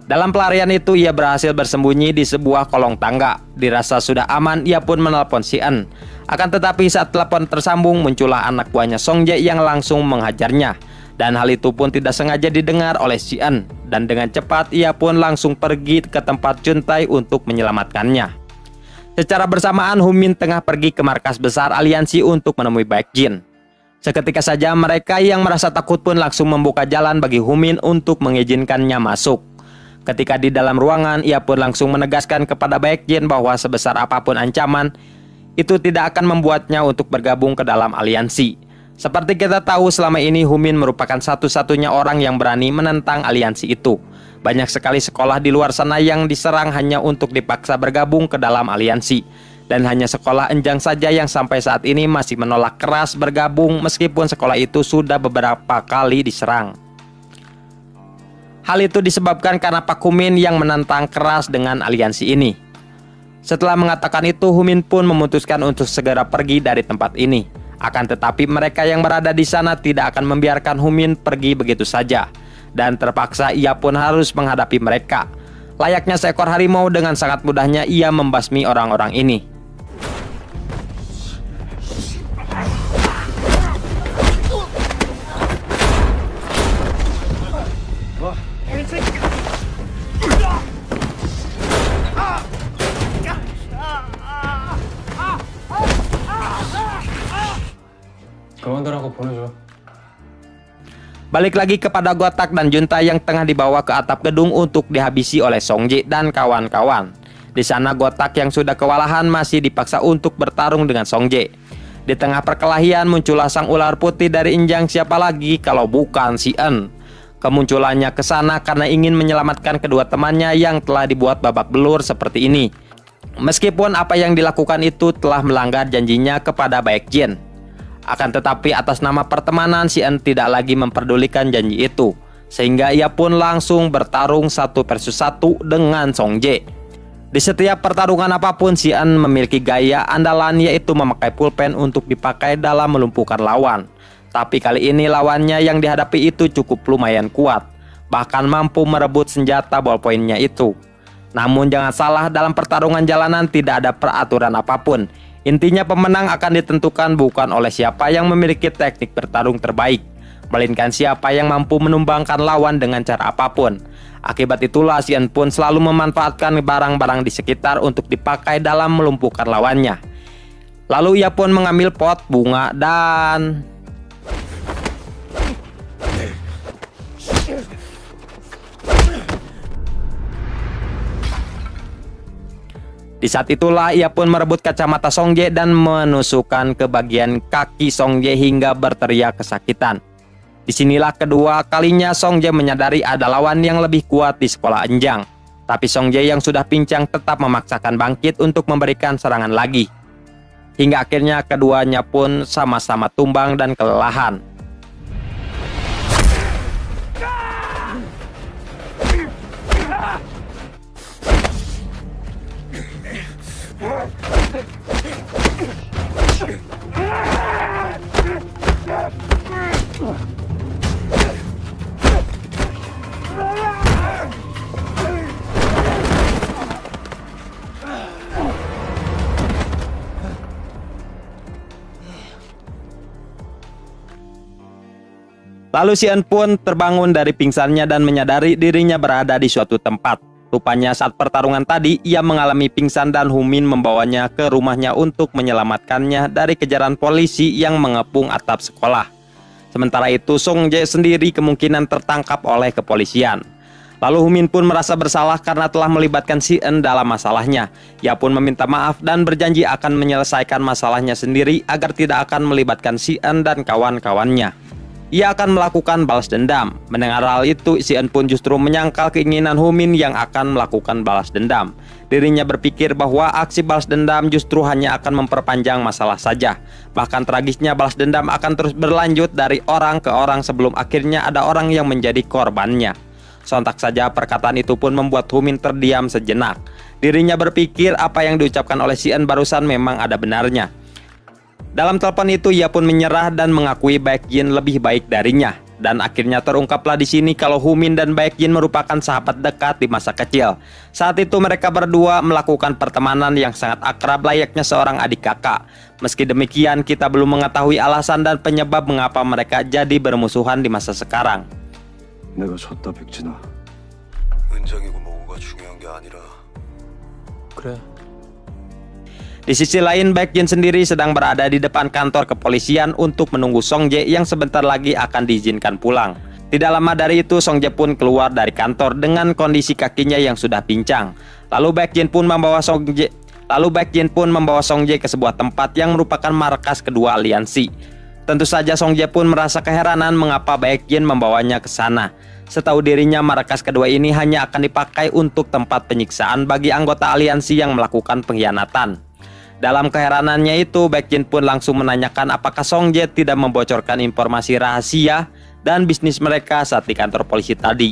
Dalam pelarian itu, ia berhasil bersembunyi di sebuah kolong tangga. Dirasa sudah aman, ia pun menelpon Sian. Akan tetapi saat telepon tersambung, muncullah anak buahnya Songjae yang langsung menghajarnya. Dan hal itu pun tidak sengaja didengar oleh Sian. Dan dengan cepat, ia pun langsung pergi ke tempat Jontai untuk menyelamatkannya. Secara bersamaan, Humin tengah pergi ke markas besar aliansi untuk menemui Baekjin. Seketika saja, mereka yang merasa takut pun langsung membuka jalan bagi Humin untuk mengizinkannya masuk. Ketika di dalam ruangan, ia pun langsung menegaskan kepada Baekhyun bahwa sebesar apapun ancaman, itu tidak akan membuatnya untuk bergabung ke dalam aliansi. Seperti kita tahu, selama ini Humin merupakan satu-satunya orang yang berani menentang aliansi itu. Banyak sekali sekolah di luar sana yang diserang hanya untuk dipaksa bergabung ke dalam aliansi. Dan hanya sekolah Enjang saja yang sampai saat ini masih menolak keras bergabung meskipun sekolah itu sudah beberapa kali diserang. Hal itu disebabkan karena Pak Humin yang menantang keras dengan aliansi ini. Setelah mengatakan itu, Humin pun memutuskan untuk segera pergi dari tempat ini. Akan tetapi mereka yang berada di sana tidak akan membiarkan Humin pergi begitu saja. Dan terpaksa ia pun harus menghadapi mereka. Layaknya seekor harimau, dengan sangat mudahnya ia membasmi orang-orang ini. 그만두라고 보내줘. Balik lagi kepada Gotak dan Junta yang tengah dibawa ke atap gedung untuk dihabisi oleh Songjae dan kawan-kawan. Di sana Gotak yang sudah kewalahan masih dipaksa untuk bertarung dengan Songjae. Di tengah perkelahian muncullah sang ular putih dari Enjang, siapa lagi kalau bukan si En. Kemunculannya ke sana karena ingin menyelamatkan kedua temannya yang telah dibuat babak belur seperti ini. Meskipun apa yang dilakukan itu telah melanggar janjinya kepada Baekhyun. Akan tetapi atas nama pertemanan, si En tidak lagi memperdulikan janji itu. Sehingga ia pun langsung bertarung 1 versus 1 dengan Songjae. Di setiap pertarungan apapun, si En memiliki gaya andalan, yaitu memakai pulpen untuk dipakai dalam melumpuhkan lawan. Tapi kali ini lawannya yang dihadapi itu cukup lumayan kuat. Bahkan mampu merebut senjata ballpointnya itu. Namun jangan salah, dalam pertarungan jalanan tidak ada peraturan apapun. Intinya pemenang akan ditentukan bukan oleh siapa yang memiliki teknik bertarung terbaik, melainkan siapa yang mampu menumbangkan lawan dengan cara apapun. Akibat itulah si En pun selalu memanfaatkan barang-barang di sekitar untuk dipakai dalam melumpuhkan lawannya. Lalu ia pun mengambil pot bunga dan... Di saat itulah ia pun merebut kacamata Songjae dan menusukkan ke bagian kaki Songjae hingga berteriak kesakitan. Disinilah kedua kalinya Songjae menyadari ada lawan yang lebih kuat di sekolah Enjang. Tapi Songjae yang sudah pincang tetap memaksakan bangkit untuk memberikan serangan lagi. Hingga akhirnya keduanya pun sama-sama tumbang dan kelelahan. Lalu si En pun terbangun dari pingsannya dan menyadari dirinya berada di suatu tempat. Rupanya saat pertarungan tadi, ia mengalami pingsan dan Humin membawanya ke rumahnya untuk menyelamatkannya dari kejaran polisi yang mengepung atap sekolah. Sementara itu, Songjae sendiri kemungkinan tertangkap oleh kepolisian. Lalu Humin pun merasa bersalah karena telah melibatkan si En dalam masalahnya. Ia pun meminta maaf dan berjanji akan menyelesaikan masalahnya sendiri agar tidak akan melibatkan si En dan kawan-kawannya. Ia akan melakukan balas dendam. Mendengar hal itu, si En pun justru menyangkal keinginan Humin yang akan melakukan balas dendam. Dirinya berpikir bahwa aksi balas dendam justru hanya akan memperpanjang masalah saja. Bahkan tragisnya balas dendam akan terus berlanjut dari orang ke orang sebelum akhirnya ada orang yang menjadi korbannya. Sontak saja perkataan itu pun membuat Humin terdiam sejenak. Dirinya berpikir apa yang diucapkan oleh si En barusan memang ada benarnya. Dalam telepon itu ia pun menyerah dan mengakui Baekhyun lebih baik darinya. Dan akhirnya terungkaplah di sini kalau Humin dan Baekhyun merupakan sahabat dekat di masa kecil. Saat itu mereka berdua melakukan pertemanan yang sangat akrab layaknya seorang adik kakak. Meski demikian kita belum mengetahui alasan dan penyebab mengapa mereka jadi bermusuhan di masa sekarang. 내가 졌다 백진아. 은장이고 뭐고가 중요한 게 아니라. 그래. Di sisi lain, Baekhyun sendiri sedang berada di depan kantor kepolisian untuk menunggu Songjae yang sebentar lagi akan diizinkan pulang. Tidak lama dari itu, Song Jae pun keluar dari kantor dengan kondisi kakinya yang sudah pincang. Lalu Baekjin pun membawa Song Jae ke sebuah tempat yang merupakan markas kedua aliansi. Tentu saja Song Jae pun merasa keheranan mengapa Baekjin membawanya ke sana. Setahu dirinya, markas kedua ini hanya akan dipakai untuk tempat penyiksaan bagi anggota aliansi yang melakukan pengkhianatan. Dalam keheranannya itu, Baekjin pun langsung menanyakan apakah Song Jae tidak membocorkan informasi rahasia dan bisnis mereka saat di kantor polisi tadi.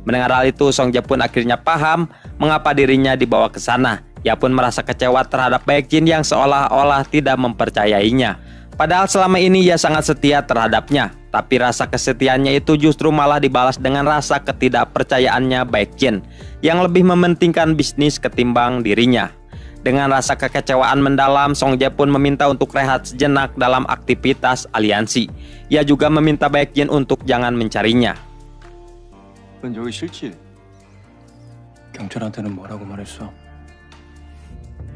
Mendengar hal itu, Song Jae pun akhirnya paham mengapa dirinya dibawa ke sana. Ia pun merasa kecewa terhadap Baekjin yang seolah-olah tidak mempercayainya. Padahal selama ini ia sangat setia terhadapnya. Tapi rasa kesetiaannya itu justru malah dibalas dengan rasa ketidakpercayaannya Baekjin yang lebih mementingkan bisnis ketimbang dirinya. Dengan rasa kekecewaan mendalam, Song Jae pun meminta untuk rehat sejenak dalam aktivitas aliansi. Ia juga meminta Baekjin untuk jangan mencarinya. 넌 여기 싫지? 경찰한테는 뭐라고 말했어?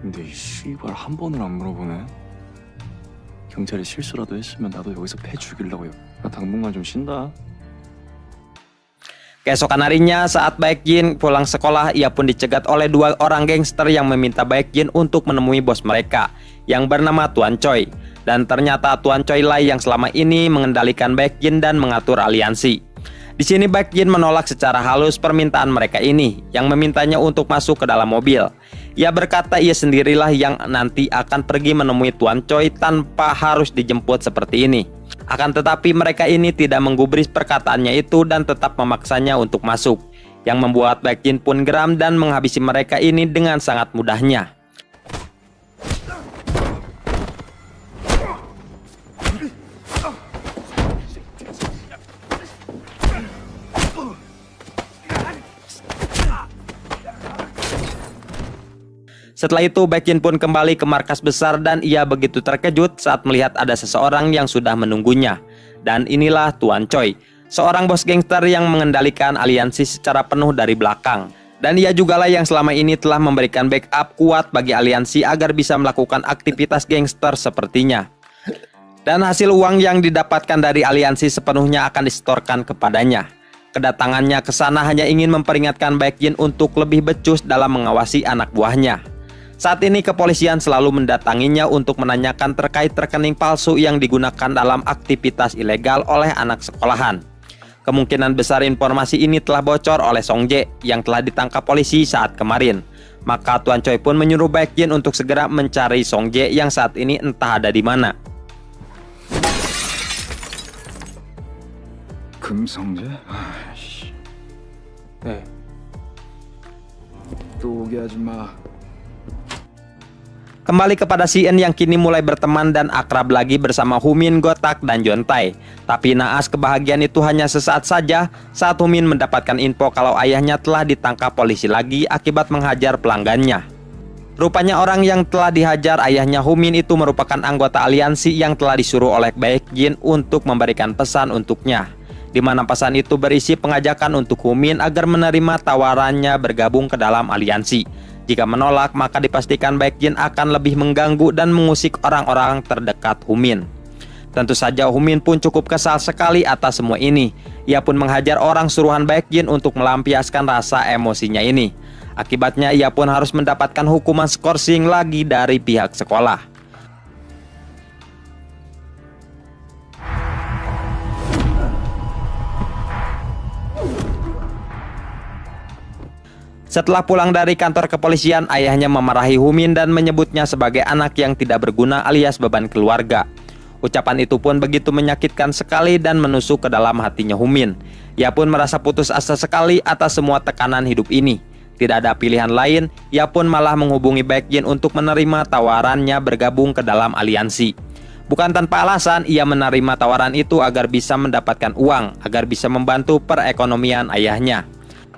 근데 이 씨발 한 번을 안 물어보네. 경찰이 실수라도 했으면 나도 여기서 패 죽이려고요. 나 당분간 좀 쉰다. Keesokan harinya saat Baekjin pulang sekolah, ia pun dicegat oleh dua orang gangster yang meminta Baekjin untuk menemui bos mereka yang bernama Tuan Choi. Dan ternyata Tuan Choi lah yang selama ini mengendalikan Baekjin dan mengatur aliansi. Di sini Baekjin menolak secara halus permintaan mereka ini yang memintanya untuk masuk ke dalam mobil. Ia berkata ia sendirilah yang nanti akan pergi menemui Tuan Choi tanpa harus dijemput seperti ini. Akan tetapi mereka ini tidak menggubris perkataannya itu dan tetap memaksanya untuk masuk, yang membuat Baekjin pun geram dan menghabisi mereka ini dengan sangat mudahnya. Setelah itu Baekjin pun kembali ke markas besar dan ia begitu terkejut saat melihat ada seseorang yang sudah menunggunya. Dan inilah Tuan Choi, seorang bos gangster yang mengendalikan aliansi secara penuh dari belakang. Dan ia jugalah yang selama ini telah memberikan backup kuat bagi aliansi agar bisa melakukan aktivitas gangster sepertinya. Dan hasil uang yang didapatkan dari aliansi sepenuhnya akan disetorkan kepadanya. Kedatangannya ke sana hanya ingin memperingatkan Baekjin untuk lebih becus dalam mengawasi anak buahnya. Saat ini kepolisian selalu mendatanginya untuk menanyakan terkait rekening palsu yang digunakan dalam aktivitas ilegal oleh anak sekolahan. Kemungkinan besar informasi ini telah bocor oleh Song Jae yang telah ditangkap polisi saat kemarin. Maka Tuan Choi pun menyuruh Baekjin untuk segera mencari Song Jae yang saat ini entah ada di mana. 금성재? 아이씨. 네. 또 오게 하지 마. Kembali kepada Si-eun yang kini mulai berteman dan akrab lagi bersama Humin, Gotak, dan Jontae. Tapi naas kebahagiaan itu hanya sesaat saja saat Humin mendapatkan info kalau ayahnya telah ditangkap polisi lagi akibat menghajar pelanggannya. Rupanya orang yang telah dihajar ayahnya Humin itu merupakan anggota aliansi yang telah disuruh oleh Baekjin untuk memberikan pesan untuknya. Di mana pesan itu berisi pengajakan untuk Humin agar menerima tawarannya bergabung ke dalam aliansi. Jika menolak, maka dipastikan Baekjin akan lebih mengganggu dan mengusik orang-orang terdekat Humin. Tentu saja Humin pun cukup kesal sekali atas semua ini. Ia pun menghajar orang suruhan Baekjin untuk melampiaskan rasa emosinya ini. Akibatnya ia pun harus mendapatkan hukuman skorsing lagi dari pihak sekolah. Setelah pulang dari kantor kepolisian, ayahnya memarahi Humin dan menyebutnya sebagai anak yang tidak berguna alias beban keluarga. Ucapan itu pun begitu menyakitkan sekali dan menusuk ke dalam hatinya Humin. Ia pun merasa putus asa sekali atas semua tekanan hidup ini. Tidak ada pilihan lain, ia pun malah menghubungi Baekjin untuk menerima tawarannya bergabung ke dalam aliansi. Bukan tanpa alasan, ia menerima tawaran itu agar bisa mendapatkan uang, agar bisa membantu perekonomian ayahnya.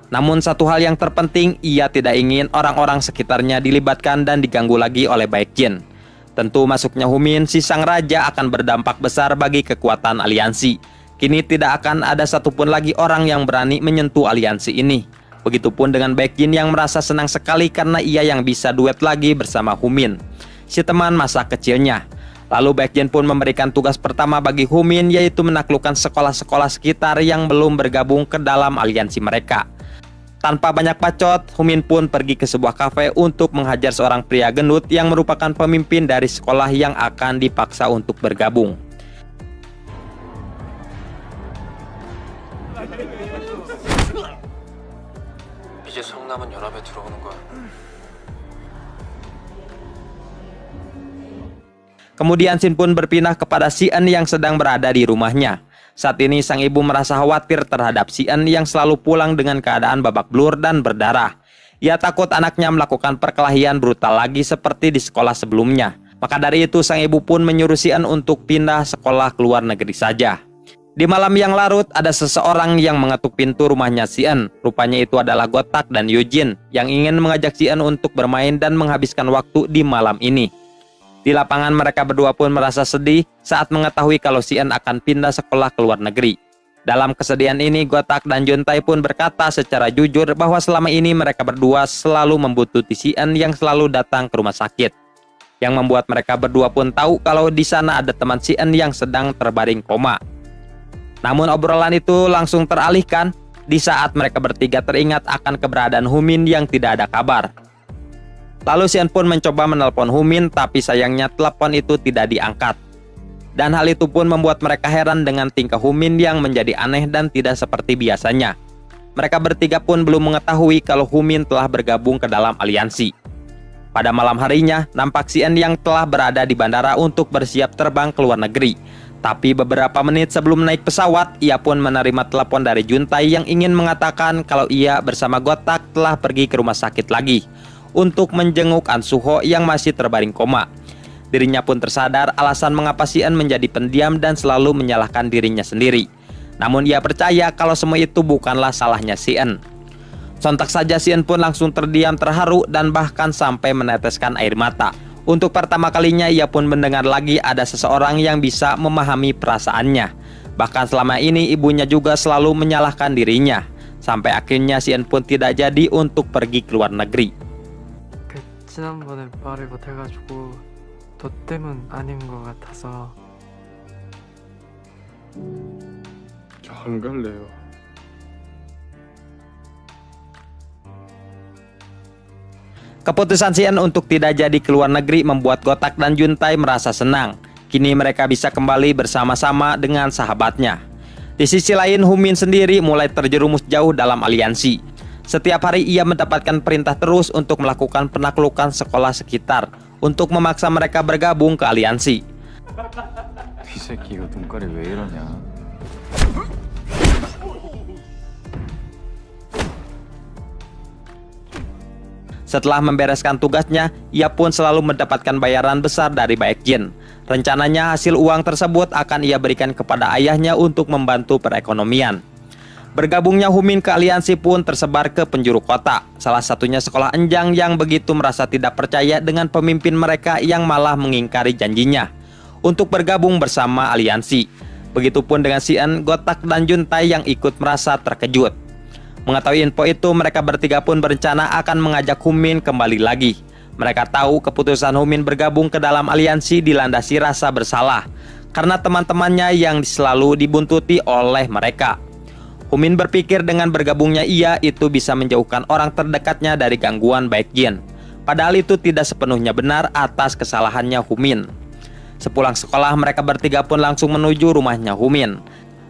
Namun satu hal yang terpenting, ia tidak ingin orang-orang sekitarnya dilibatkan dan diganggu lagi oleh Baekjin. Tentu masuknya Humin, si sang raja, akan berdampak besar bagi kekuatan aliansi. Kini tidak akan ada satupun lagi orang yang berani menyentuh aliansi ini. Begitupun dengan Baekjin yang merasa senang sekali karena ia yang bisa duet lagi bersama Humin, si teman masa kecilnya. Lalu Baekjen pun memberikan tugas pertama bagi Humin, yaitu menaklukkan sekolah-sekolah sekitar yang belum bergabung ke dalam aliansi mereka. Tanpa banyak bacot, Humin pun pergi ke sebuah kafe untuk menghajar seorang pria gendut yang merupakan pemimpin dari sekolah yang akan dipaksa untuk bergabung. 이제 성남은 연합에 들어오는 거야. Kemudian Shin pun berpindah kepada Si En yang sedang berada di rumahnya. Saat ini sang ibu merasa khawatir terhadap Si En yang selalu pulang dengan keadaan babak belur dan berdarah. Ia takut anaknya melakukan perkelahian brutal lagi seperti di sekolah sebelumnya. Maka dari itu sang ibu pun menyuruh Si En untuk pindah sekolah ke luar negeri saja. Di malam yang larut, ada seseorang yang mengetuk pintu rumahnya Si En. Rupanya itu adalah Gotak dan Yujin yang ingin mengajak Si En untuk bermain dan menghabiskan waktu di malam ini. Di lapangan mereka berdua pun merasa sedih saat mengetahui kalau Si En akan pindah sekolah ke luar negeri. Dalam kesedihan ini, Gotak dan Juntai pun berkata secara jujur bahwa selama ini mereka berdua selalu membuntuti Si En yang selalu datang ke rumah sakit. Yang membuat mereka berdua pun tahu kalau di sana ada teman Si En yang sedang terbaring koma. Namun obrolan itu langsung teralihkan di saat mereka bertiga teringat akan keberadaan Humin yang tidak ada kabar. Lalu Si En pun mencoba menelpon Humin, tapi sayangnya telepon itu tidak diangkat. Dan hal itu pun membuat mereka heran dengan tingkah Humin yang menjadi aneh dan tidak seperti biasanya. Mereka bertiga pun belum mengetahui kalau Humin telah bergabung ke dalam aliansi. Pada malam harinya, nampak Si En yang telah berada di bandara untuk bersiap terbang ke luar negeri. Tapi beberapa menit sebelum naik pesawat, ia pun menerima telepon dari Juntai yang ingin mengatakan kalau ia bersama Gotak telah pergi ke rumah sakit lagi untuk menjenguk An Suho yang masih terbaring koma. Dirinya pun tersadar alasan mengapa Si En menjadi pendiam dan selalu menyalahkan dirinya sendiri. Namun ia percaya kalau semua itu bukanlah salahnya Si En. Sontak saja Si En pun langsung terdiam terharu dan bahkan sampai meneteskan air mata. Untuk pertama kalinya ia pun mendengar lagi ada seseorang yang bisa memahami perasaannya. Bahkan selama ini ibunya juga selalu menyalahkan dirinya. Sampai akhirnya Si En pun tidak jadi untuk pergi ke luar negeri. 지난번에 말을 못해가지고 너 때문 아닌 것 같아서 안 갈래요. Keputusan Si En untuk tidak jadi ke luar negeri membuat Gotak dan Juntai merasa senang. Kini mereka bisa kembali bersama-sama dengan sahabatnya. Di sisi lain, Humin sendiri mulai terjerumus jauh dalam aliansi. Setiap hari ia mendapatkan perintah terus untuk melakukan penaklukan sekolah sekitar untuk memaksa mereka bergabung ke aliansi. 이 새끼 이거 눈깔이 왜 이러냐. Setelah membereskan tugasnya, ia pun selalu mendapatkan bayaran besar dari Baekjen. Rencananya hasil uang tersebut akan ia berikan kepada ayahnya untuk membantu perekonomian. Bergabungnya Humin ke aliansi pun tersebar ke penjuru kota. Salah satunya sekolah Enjang yang begitu merasa tidak percaya dengan pemimpin mereka yang malah mengingkari janjinya untuk bergabung bersama aliansi. Begitupun dengan Si En, Gotak dan Juntai yang ikut merasa terkejut. Mengetahui info itu, mereka bertiga pun berencana akan mengajak Humin kembali lagi. Mereka tahu keputusan Humin bergabung ke dalam aliansi dilandasi rasa bersalah karena teman-temannya yang selalu dibuntuti oleh mereka. Humin berpikir dengan bergabungnya ia itu bisa menjauhkan orang terdekatnya dari gangguan Baekjen. Padahal itu tidak sepenuhnya benar atas kesalahannya Humin. Sepulang sekolah, mereka bertiga pun langsung menuju rumahnya Humin.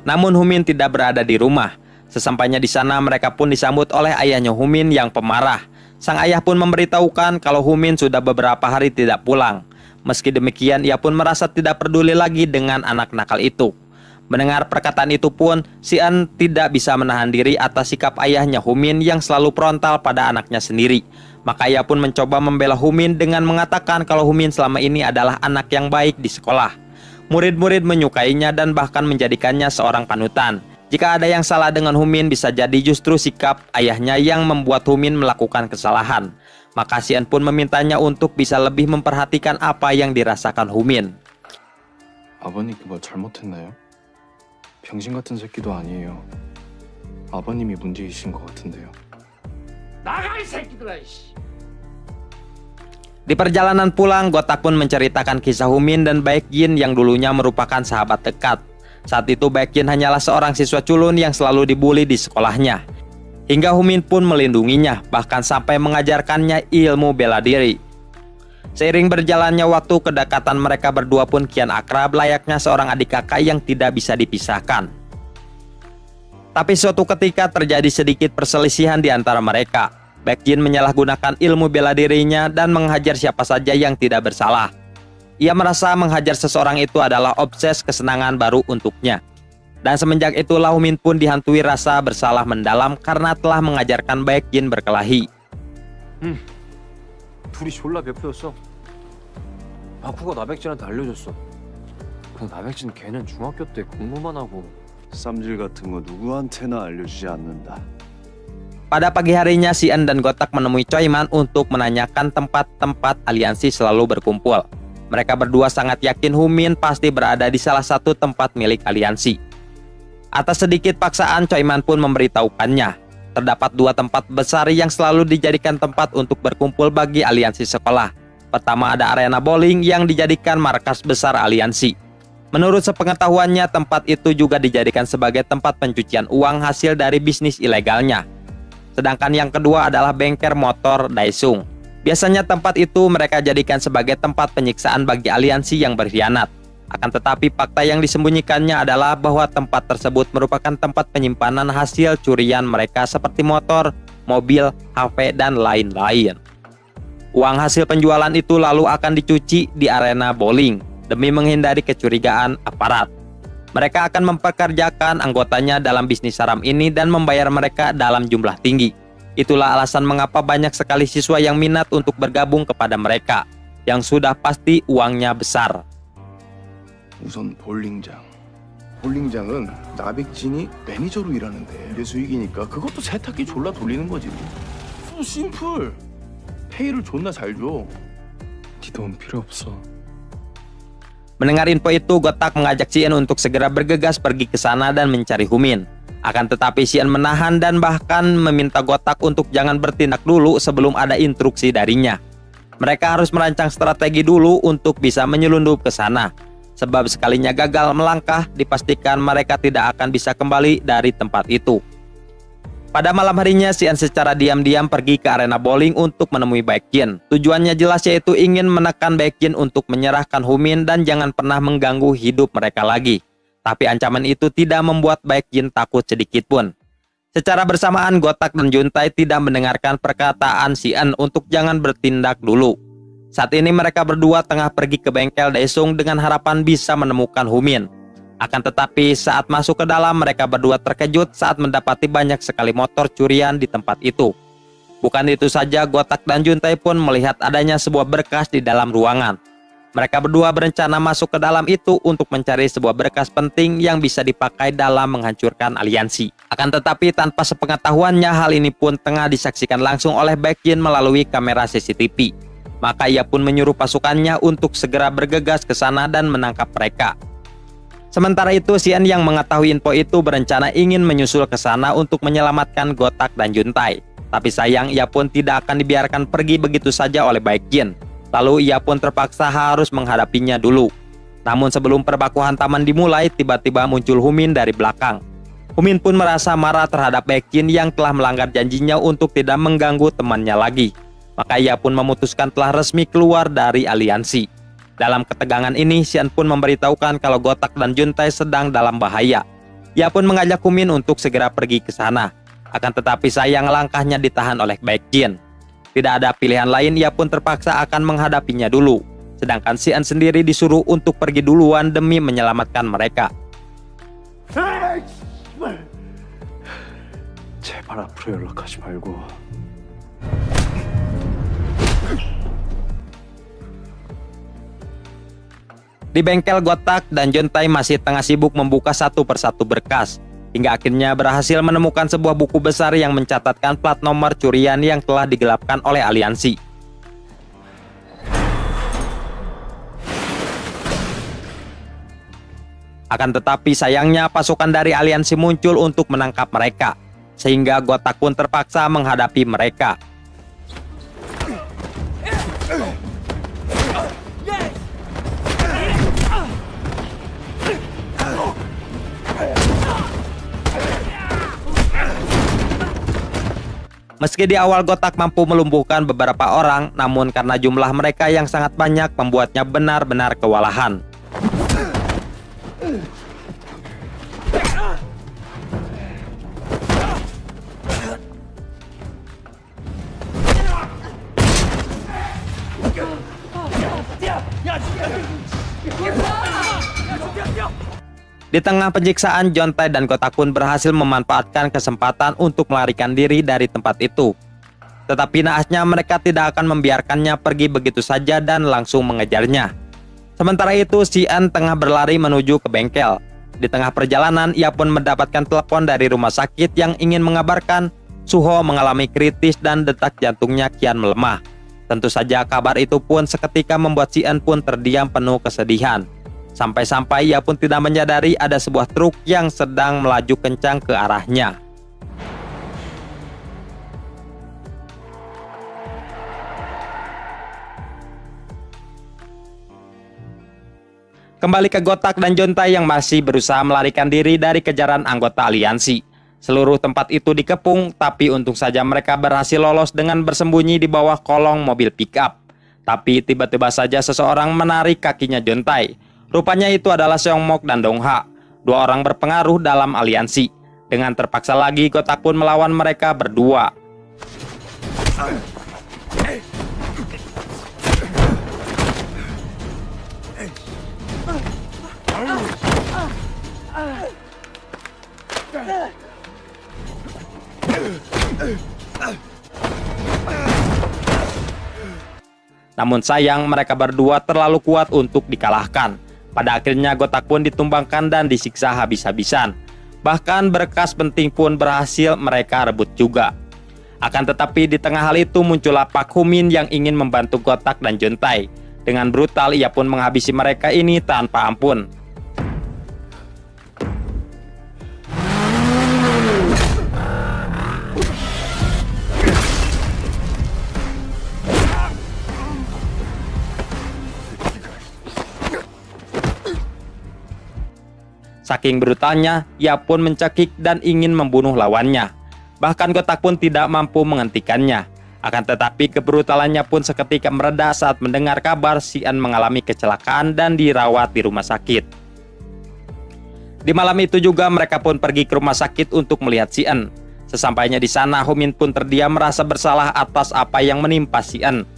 Namun Humin tidak berada di rumah. Sesampainya di sana, mereka pun disambut oleh ayahnya Humin yang pemarah. Sang ayah pun memberitahukan kalau Humin sudah beberapa hari tidak pulang. Meski demikian, ia pun merasa tidak peduli lagi dengan anak nakal itu. Mendengar perkataan itu pun, Si En tidak bisa menahan diri atas sikap ayahnya Humin yang selalu frontal pada anaknya sendiri. Maka ia pun mencoba membela Humin dengan mengatakan kalau Humin selama ini adalah anak yang baik di sekolah. Murid-murid menyukainya dan bahkan menjadikannya seorang panutan. Jika ada yang salah dengan Humin, bisa jadi justru sikap ayahnya yang membuat Humin melakukan kesalahan. Maka Si En pun memintanya untuk bisa lebih memperhatikan apa yang dirasakan Humin. 아버님께 뭐 잘못했나요? 병신 같은 새끼도 아니에요. 아버님이 문제이신 것 같은데요. 나가 이 새끼들아 이씨. Di perjalanan pulang, Gotak pun menceritakan kisah Humin dan Baekgin yang dulunya merupakan sahabat dekat. Saat itu Baekgin hanyalah seorang siswa culun yang selalu dibully di sekolahnya. Hingga Humin pun melindunginya, bahkan sampai mengajarkannya ilmu bela diri. Seiring berjalannya waktu, kedekatan mereka berdua pun kian akrab layaknya seorang adik kakak yang tidak bisa dipisahkan. Tapi suatu ketika terjadi sedikit perselisihan di antara mereka. Baekgin menyalahgunakan ilmu bela dirinya dan menghajar siapa saja yang tidak bersalah. Ia merasa menghajar seseorang itu adalah obses kesenangan baru untuknya. Dan semenjak itulah Humin pun dihantui rasa bersalah mendalam karena telah mengajarkan Baekgin berkelahi. 둘이 졸라 베프였어. 바쿠가 나백진한테 알려줬어. 근데 나백진 걔는 중학교 때 공부만 하고 쌈질 같은 거 누구한테나 알려주지 않는다. Pada pagi harinya, Xian dan Gotak menemui Choiman untuk menanyakan tempat-tempat aliansi selalu berkumpul. Mereka berdua sangat yakin Humin pasti berada di salah satu tempat milik aliansi. Atas sedikit paksaan, Choiman pun memberitahukannya. Terdapat dua tempat besar yang selalu dijadikan tempat untuk berkumpul bagi aliansi sekolah. Pertama ada arena bowling yang dijadikan markas besar aliansi. Menurut sepengetahuannya, tempat itu juga dijadikan sebagai tempat pencucian uang hasil dari bisnis ilegalnya. Sedangkan yang kedua adalah bengkel motor Daesung. Biasanya tempat itu mereka jadikan sebagai tempat penyiksaan bagi aliansi yang berkhianat. Akan tetapi fakta yang disembunyikannya adalah bahwa tempat tersebut merupakan tempat penyimpanan hasil curian mereka seperti motor, mobil, HP, dan lain-lain. Uang hasil penjualan itu lalu akan dicuci di arena bowling demi menghindari kecurigaan aparat. Mereka akan mempekerjakan anggotanya dalam bisnis haram ini dan membayar mereka dalam jumlah tinggi. Itulah alasan mengapa banyak sekali siswa yang minat untuk bergabung kepada mereka, yang sudah pasti uangnya besar. 우선 볼링장. 볼링장은 나백진이 매니저로 일하는데 이게 수익이니까 그것도 세탁기 졸라 돌리는 거지. So 심플. 페이를 존나 잘 줘. 네 돈 필요 없어. Mendengar info itu, Gotak mengajak Xian untuk segera bergegas pergi ke sana dan mencari Humin. Akan tetapi Xian menahan dan bahkan meminta Gotak untuk jangan bertindak dulu sebelum ada instruksi darinya. Mereka harus merancang strategi dulu untuk bisa menyelundup ke sana. Sebab sekalinya gagal melangkah, dipastikan mereka tidak akan bisa kembali dari tempat itu. Pada malam harinya, Xian secara diam-diam pergi ke arena bowling untuk menemui Baekgin. Tujuannya jelas, yaitu ingin menekan Baekgin untuk menyerahkan Humin dan jangan pernah mengganggu hidup mereka lagi. Tapi ancaman itu tidak membuat Baekgin takut sedikit pun. Secara bersamaan, Gotak dan Juntai tidak mendengarkan perkataan Xian untuk jangan bertindak dulu. Saat ini mereka berdua tengah pergi ke bengkel Daesung dengan harapan bisa menemukan Humin. Akan tetapi saat masuk ke dalam, mereka berdua terkejut saat mendapati banyak sekali motor curian di tempat itu. Bukan itu saja, Gotak dan Juntai pun melihat adanya sebuah berkas di dalam ruangan. Mereka berdua berencana masuk ke dalam itu untuk mencari sebuah berkas penting yang bisa dipakai dalam menghancurkan aliansi. Akan tetapi tanpa sepengetahuannya, hal ini pun tengah disaksikan langsung oleh Baekgin melalui kamera CCTV. Maka ia pun menyuruh pasukannya untuk segera bergegas ke sana dan menangkap mereka. Sementara itu, Xian yang mengetahui info itu berencana ingin menyusul ke sana untuk menyelamatkan Gotak dan Juntai. Tapi sayang, ia pun tidak akan dibiarkan pergi begitu saja oleh Baekgin. Lalu ia pun terpaksa harus menghadapinya dulu. Namun sebelum perbakuhan taman dimulai, tiba-tiba muncul Humin dari belakang. Humin pun merasa marah terhadap Baekgin yang telah melanggar janjinya untuk tidak mengganggu temannya lagi. Maka ia pun memutuskan telah resmi keluar dari aliansi. Dalam ketegangan ini, Xian pun memberitahukan kalau Gotak dan Juntai sedang dalam bahaya. Ia pun mengajak Humin untuk segera pergi ke sana. Akan tetapi sayang, langkahnya ditahan oleh Baekgin. Tidak ada pilihan lain, ia pun terpaksa akan menghadapinya dulu. Sedangkan Xian sendiri disuruh untuk pergi duluan demi menyelamatkan mereka. 제발 앞으로 연락하지 말고. Di bengkel, Gotak dan Juntai masih tengah sibuk membuka satu persatu berkas. Hingga akhirnya berhasil menemukan sebuah buku besar yang mencatatkan plat nomor curian yang telah digelapkan oleh aliansi. Akan tetapi sayangnya pasukan dari aliansi muncul untuk menangkap mereka. Sehingga Gotak pun terpaksa menghadapi mereka. Meski di awal Gotak mampu melumpuhkan beberapa orang, namun karena jumlah mereka yang sangat banyak membuatnya benar-benar kewalahan. Di tengah penyiksaan, Jontai dan Gotak pun berhasil memanfaatkan kesempatan untuk melarikan diri dari tempat itu. Tetapi naasnya mereka tidak akan membiarkannya pergi begitu saja dan langsung mengejarnya. Sementara itu, Xian tengah berlari menuju ke bengkel. Di tengah perjalanan, ia pun mendapatkan telepon dari rumah sakit yang ingin mengabarkan Suho mengalami kritis dan detak jantungnya kian melemah. Tentu saja kabar itu pun seketika membuat Xian pun terdiam penuh kesedihan. Sampai-sampai ia pun tidak menyadari ada sebuah truk yang sedang melaju kencang ke arahnya. Kembali ke Gotak dan Jontai yang masih berusaha melarikan diri dari kejaran anggota aliansi. Seluruh tempat itu dikepung, tapi untung saja mereka berhasil lolos dengan bersembunyi di bawah kolong mobil pickup. Tapi tiba-tiba saja seseorang menarik kakinya Jontai. Rupanya itu adalah Seongmok dan Dongha, dua orang berpengaruh dalam aliansi. Dengan terpaksa lagi, Gotak pun melawan mereka berdua. Namun sayang, mereka berdua terlalu kuat untuk dikalahkan. Pada akhirnya Gotak pun ditumbangkan dan disiksa habis-habisan. Bahkan berkas penting pun berhasil mereka rebut juga. Akan tetapi di tengah hal itu muncullah Pak Humin yang ingin membantu Gotak dan Jontai. Dengan brutal ia pun menghabisi mereka ini tanpa ampun. Saking brutalnya, ia pun mencekik dan ingin membunuh lawannya. Bahkan Gotak pun tidak mampu menghentikannya. Akan tetapi kebrutalannya pun seketika mereda saat mendengar kabar Xian mengalami kecelakaan dan dirawat di rumah sakit. Di malam itu juga mereka pun pergi ke rumah sakit untuk melihat Xian. Sesampainya di sana, Humin pun terdiam merasa bersalah atas apa yang menimpa Xian.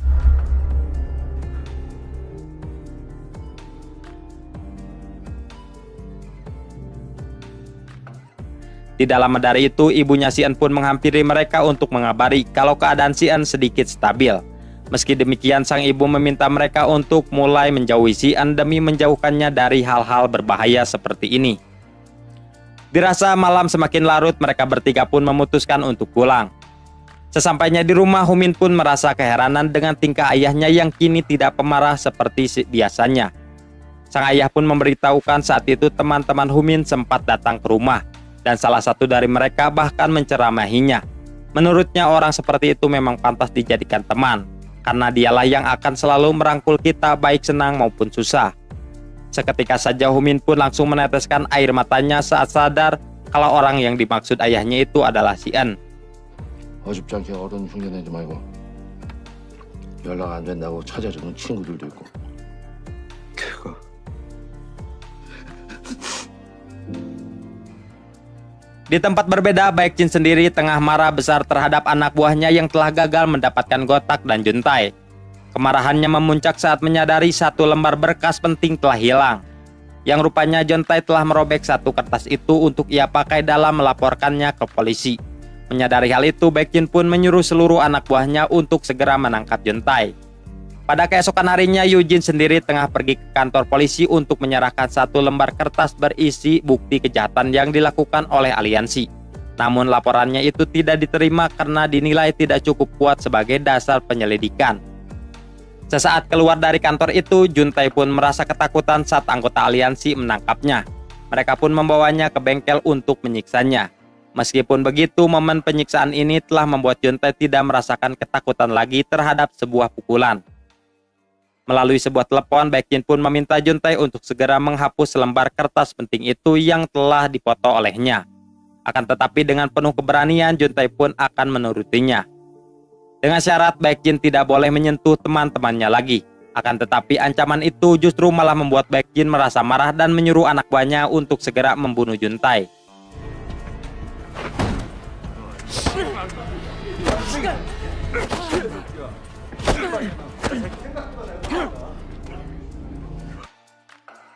Tidak lama dari itu, ibunya Xian pun menghampiri mereka untuk mengabari kalau keadaan Xian sedikit stabil. Meski demikian, sang ibu meminta mereka untuk mulai menjauhi Xian demi menjauhkannya dari hal-hal berbahaya seperti ini. Dirasa malam semakin larut, mereka bertiga pun memutuskan untuk pulang. Sesampainya di rumah, Humin pun merasa keheranan dengan tingkah ayahnya yang kini tidak pemarah seperti biasanya. Sang ayah pun memberitahukan saat itu teman-teman Humin sempat datang ke rumah. Dan salah satu dari mereka bahkan menceramahinya. Menurutnya orang seperti itu memang pantas dijadikan teman, karena dialah yang akan selalu merangkul kita baik senang maupun susah. Seketika saja Humin pun langsung meneteskan air matanya saat sadar kalau orang yang dimaksud ayahnya itu adalah Xian. 어줍지 않게 어른 흉내내지 말고 연락 안 된다고 찾아주는 친구들도 있고. 그거 Di tempat berbeda, Baek Jin sendiri tengah marah besar terhadap anak buahnya yang telah gagal mendapatkan Gotak dan Jontai. Kemarahannya memuncak saat menyadari satu lembar berkas penting telah hilang. Yang rupanya Jontai telah merobek satu kertas itu untuk ia pakai dalam melaporkannya ke polisi. Menyadari hal itu, Baek Jin pun menyuruh seluruh anak buahnya untuk segera menangkap Jontai. Pada keesokan harinya, Yujin sendiri tengah pergi ke kantor polisi untuk menyerahkan satu lembar kertas berisi bukti kejahatan yang dilakukan oleh aliansi. Namun laporannya itu tidak diterima karena dinilai tidak cukup kuat sebagai dasar penyelidikan. Sesaat keluar dari kantor itu, Juntai pun merasa ketakutan saat anggota aliansi menangkapnya. Mereka pun membawanya ke bengkel untuk menyiksanya. Meskipun begitu, momen penyiksaan ini telah membuat Juntai tidak merasakan ketakutan lagi terhadap sebuah pukulan. Melalui sebuah telepon, Baek Jin pun meminta Juntai untuk segera menghapus lembar kertas penting itu yang telah dipoto olehnya. Akan tetapi dengan penuh keberanian, Juntai pun akan menurutinya. Dengan syarat Baekjin tidak boleh menyentuh teman-temannya lagi. Akan tetapi ancaman itu justru malah membuat Baekjin merasa marah dan menyuruh anak buahnya untuk segera membunuh Juntai.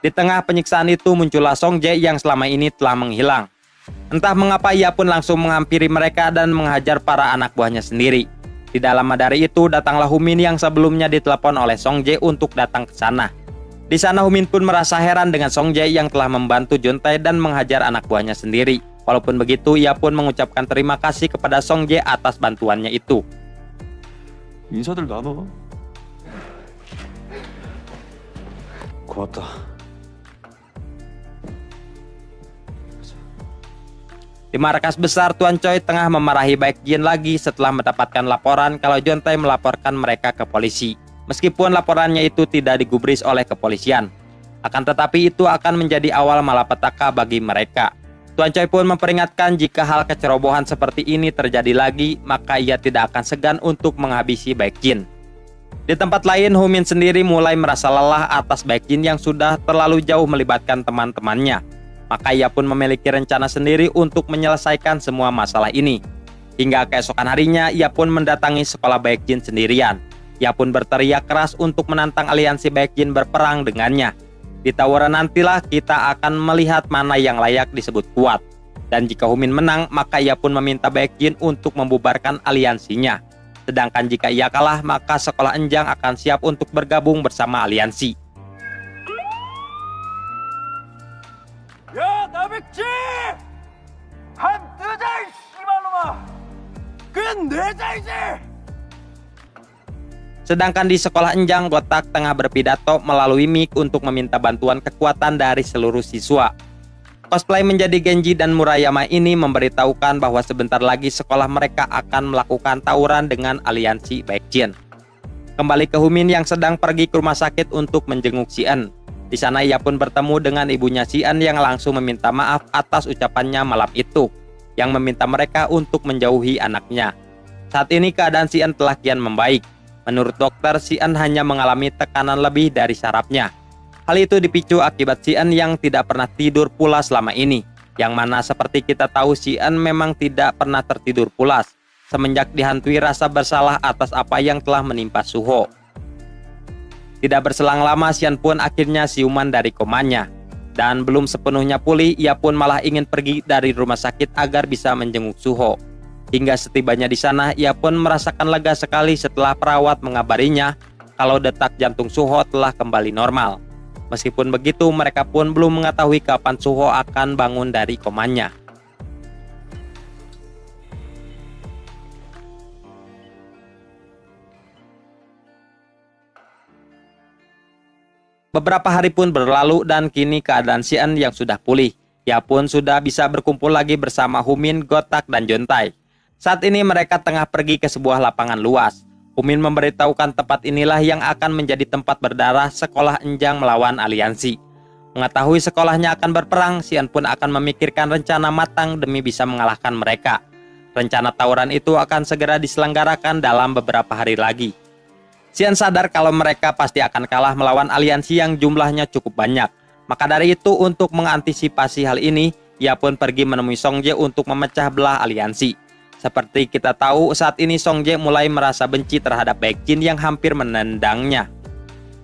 Di tengah penyiksaan itu muncullah Song Jae yang selama ini telah menghilang. Entah mengapa ia pun langsung menghampiri mereka dan menghajar para anak buahnya sendiri. Tidak lama dari itu datanglah Humin yang sebelumnya ditelepon oleh Song Jae untuk datang ke sana. Di sana Humin pun merasa heran dengan Song Jae yang telah membantu Juntai dan menghajar anak buahnya sendiri. Walaupun begitu ia pun mengucapkan terima kasih kepada Song Jae atas bantuannya itu. 인사들 나눠. 고맙다. Di markas besar, Tuan Choi tengah memarahi Baekjin lagi setelah mendapatkan laporan kalau Juntai melaporkan mereka ke polisi. Meskipun laporannya itu tidak digubris oleh kepolisian. Akan tetapi itu akan menjadi awal malapetaka bagi mereka. Tuan Choi pun memperingatkan jika hal kecerobohan seperti ini terjadi lagi, maka ia tidak akan segan untuk menghabisi Baekjin. Di tempat lain, Humin sendiri mulai merasa lelah atas Baekjin yang sudah terlalu jauh melibatkan teman-temannya. Maka ia pun memiliki rencana sendiri untuk menyelesaikan semua masalah ini. Hingga keesokan harinya, ia pun mendatangi sekolah Baekjin sendirian. Ia pun berteriak keras untuk menantang aliansi Baekjin berperang dengannya. Di tawuran nantilah kita akan melihat mana yang layak disebut kuat. Dan jika Humin menang, maka ia pun meminta Baekjin untuk membubarkan aliansinya. Sedangkan jika ia kalah, maka sekolah Enjang akan siap untuk bergabung bersama aliansi. 야, 나백지! 한 뜨자, 이 씨발놈아! 그건 내자이지! Sedangkan di sekolah Enjang, Gotak tengah berpidato melalui mic untuk meminta bantuan kekuatan dari seluruh siswa. Cosplay menjadi Genji dan Murayama ini memberitahukan bahwa sebentar lagi sekolah mereka akan melakukan tawuran dengan aliansi Baekjin. Kembali ke Humin yang sedang pergi ke rumah sakit untuk menjenguk Si-eun. Di sana ia pun bertemu dengan ibunya Si-eun yang langsung meminta maaf atas ucapannya malam itu, yang meminta mereka untuk menjauhi anaknya. Saat ini keadaan Si-eun telah kian membaik. Menurut dokter, Si-eun hanya mengalami tekanan lebih dari sarafnya. Hal itu dipicu akibat Si-eun yang tidak pernah tidur pulas selama ini, yang mana seperti kita tahu Si-eun memang tidak pernah tertidur pulas semenjak dihantui rasa bersalah atas apa yang telah menimpa Suho. Tidak berselang lama, Si-eun pun akhirnya siuman dari komanya. Dan belum sepenuhnya pulih, ia pun malah ingin pergi dari rumah sakit agar bisa menjenguk Suho. Hingga setibanya di sana, ia pun merasakan lega sekali setelah perawat mengabarinya kalau detak jantung Suho telah kembali normal. Meskipun begitu, mereka pun belum mengetahui kapan Suho akan bangun dari komanya. Beberapa hari pun berlalu dan kini keadaan Si-eun yang sudah pulih. Ia pun sudah bisa berkumpul lagi bersama Humin, Gotak, dan Juntai. Saat ini mereka tengah pergi ke sebuah lapangan luas. Humin memberitahukan tempat inilah yang akan menjadi tempat berdarah sekolah Enjang melawan aliansi. Mengetahui sekolahnya akan berperang, Si-eun pun akan memikirkan rencana matang demi bisa mengalahkan mereka. Rencana tawuran itu akan segera diselenggarakan dalam beberapa hari lagi. Si-eun sadar kalau mereka pasti akan kalah melawan aliansi yang jumlahnya cukup banyak. Maka dari itu, untuk mengantisipasi hal ini, ia pun pergi menemui Song Jae untuk memecah belah aliansi. Seperti kita tahu, saat ini Song Jae mulai merasa benci terhadap Baekjin yang hampir menendangnya.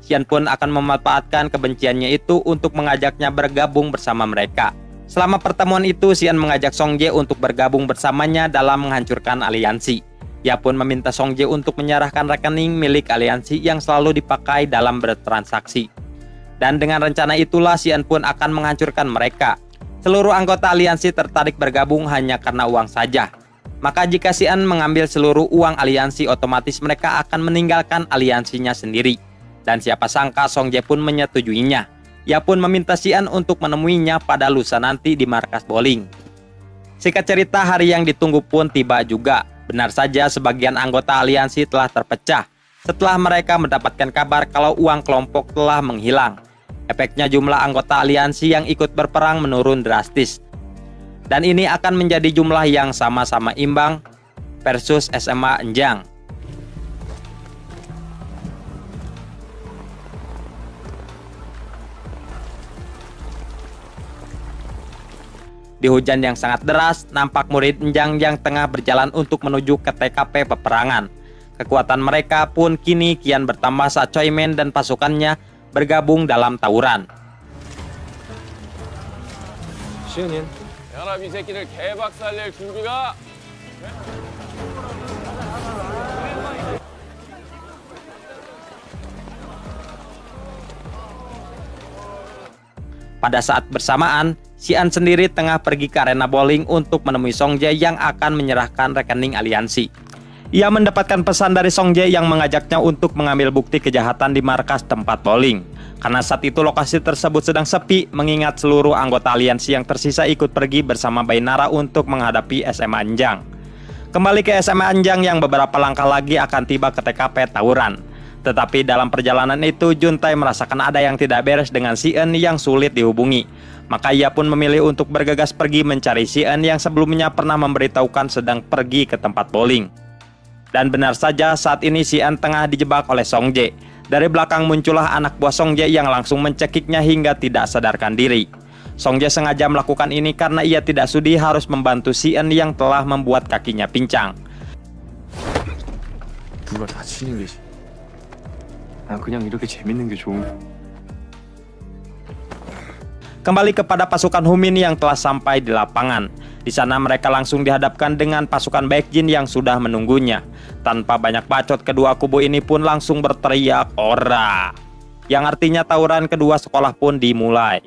Si-eun pun akan memanfaatkan kebenciannya itu untuk mengajaknya bergabung bersama mereka. Selama pertemuan itu, Si-eun mengajak Song Jae untuk bergabung bersamanya dalam menghancurkan aliansi. Ia pun meminta Song Jae untuk menyerahkan rekening milik aliansi yang selalu dipakai dalam bertransaksi. Dan dengan rencana itulah Si-eun pun akan menghancurkan mereka. Seluruh anggota aliansi tertarik bergabung hanya karena uang saja. Maka jika Si-eun mengambil seluruh uang aliansi, otomatis mereka akan meninggalkan aliansinya sendiri. Dan siapa sangka Song Jae pun menyetujuinya. Ia pun meminta Si-eun untuk menemuinya pada lusa nanti di markas bowling. Singkat cerita, hari yang ditunggu pun tiba juga. Benar saja, sebagian anggota aliansi telah terpecah setelah mereka mendapatkan kabar kalau uang kelompok telah menghilang. Efeknya jumlah anggota aliansi yang ikut berperang menurun drastis. Dan ini akan menjadi jumlah yang sama-sama imbang versus SMA Enjang. Di hujan yang sangat deras, nampak murid Enjang yang tengah berjalan untuk menuju ke TKP peperangan. Kekuatan mereka pun kini kian bertambah saat Choi Men dan pasukannya bergabung dalam tawuran. 시은이는? 야라 이 새끼들 개박살낼 준비가. Pada saat bersamaan, Xian sendiri tengah pergi ke arena bowling untuk menemui Song Jae yang akan menyerahkan rekening aliansi. Ia mendapatkan pesan dari Song Jae yang mengajaknya untuk mengambil bukti kejahatan di markas tempat bowling. Karena saat itu lokasi tersebut sedang sepi, mengingat seluruh anggota aliansi yang tersisa ikut pergi bersama Bainara untuk menghadapi SMA Enjang. Kembali ke SMA Enjang yang beberapa langkah lagi akan tiba ke TKP tawuran. Tetapi dalam perjalanan itu, Juntai merasakan ada yang tidak beres dengan Xian yang sulit dihubungi. Maka ia pun memilih untuk bergegas pergi mencari Xian yang sebelumnya pernah memberitahukan sedang pergi ke tempat bowling. Dan benar saja, saat ini Xian tengah dijebak oleh Song Jae. Dari belakang muncullah anak buah Song Jae yang langsung mencekiknya hingga tidak sadarkan diri. Song Jae sengaja melakukan ini karena ia tidak sudi harus membantu Xian yang telah membuat kakinya pincang. 누가 다치는 게 난 그냥 이렇게 재밌는 게 좋은 거야. Kembali kepada pasukan Humin yang telah sampai di lapangan. Di sana mereka langsung dihadapkan dengan pasukan Baekjin yang sudah menunggunya. Tanpa banyak bacot, kedua kubu ini pun langsung berteriak "Ora!", yang artinya tawuran kedua sekolah pun dimulai.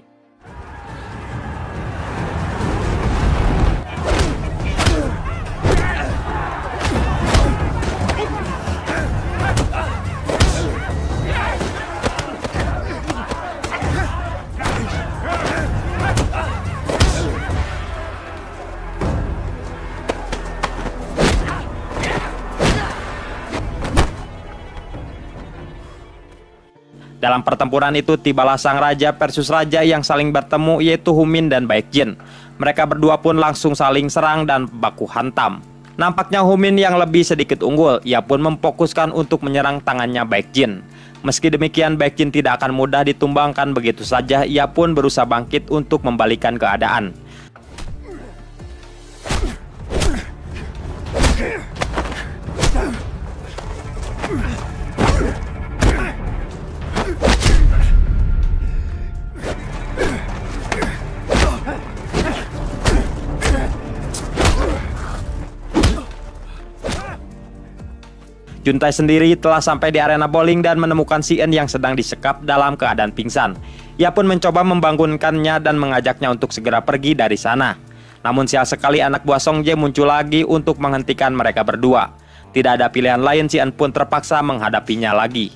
Dalam pertempuran itu tibalah sang raja versus raja yang saling bertemu, yaitu Humin dan Baekjin. Mereka berdua pun langsung saling serang dan baku hantam. Nampaknya Humin yang lebih sedikit unggul, ia pun memfokuskan untuk menyerang tangannya Baekjin. Meski demikian, Baekjin tidak akan mudah ditumbangkan begitu saja, ia pun berusaha bangkit untuk membalikan keadaan. Juntai sendiri telah sampai di arena bowling dan menemukan Xian yang sedang disekap dalam keadaan pingsan. Ia pun mencoba membangunkannya dan mengajaknya untuk segera pergi dari sana. Namun sial sekali anak buah Song Jae muncul lagi untuk menghentikan mereka berdua. Tidak ada pilihan lain, Xian pun terpaksa menghadapinya lagi.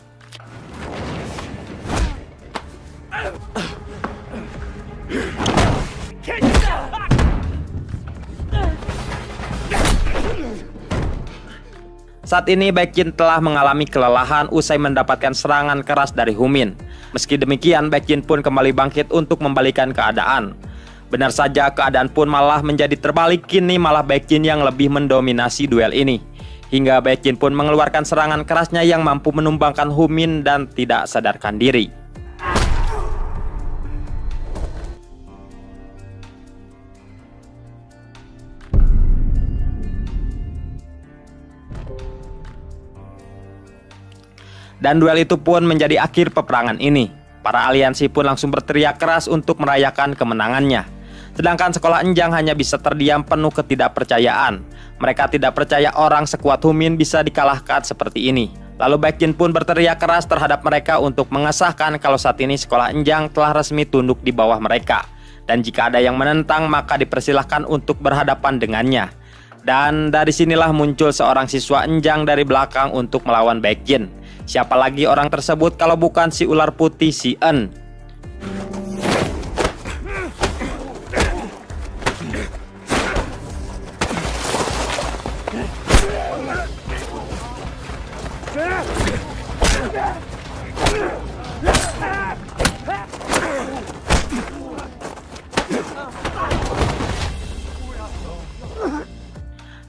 Saat ini Baekjin telah mengalami kelelahan usai mendapatkan serangan keras dari Humin. Meski demikian, Baekjin pun kembali bangkit untuk membalikan keadaan. Benar saja, keadaan pun malah menjadi terbalik. Kini malah Baekjin yang lebih mendominasi duel ini. Hingga Baekjin pun mengeluarkan serangan kerasnya yang mampu menumbangkan Humin dan tidak sadarkan diri. Dan duel itu pun menjadi akhir peperangan ini. Para aliansi pun langsung berteriak keras untuk merayakan kemenangannya. Sedangkan sekolah Enjang hanya bisa terdiam penuh ketidakpercayaan. Mereka tidak percaya orang sekuat Humin bisa dikalahkan seperti ini. Lalu Baekjin pun berteriak keras terhadap mereka untuk mengesahkan kalau saat ini sekolah Enjang telah resmi tunduk di bawah mereka. Dan jika ada yang menentang maka dipersilahkan untuk berhadapan dengannya. Dan dari sinilah muncul seorang siswa Enjang dari belakang untuk melawan Baekjin. Siapa lagi orang tersebut kalau bukan si ular putih Xian.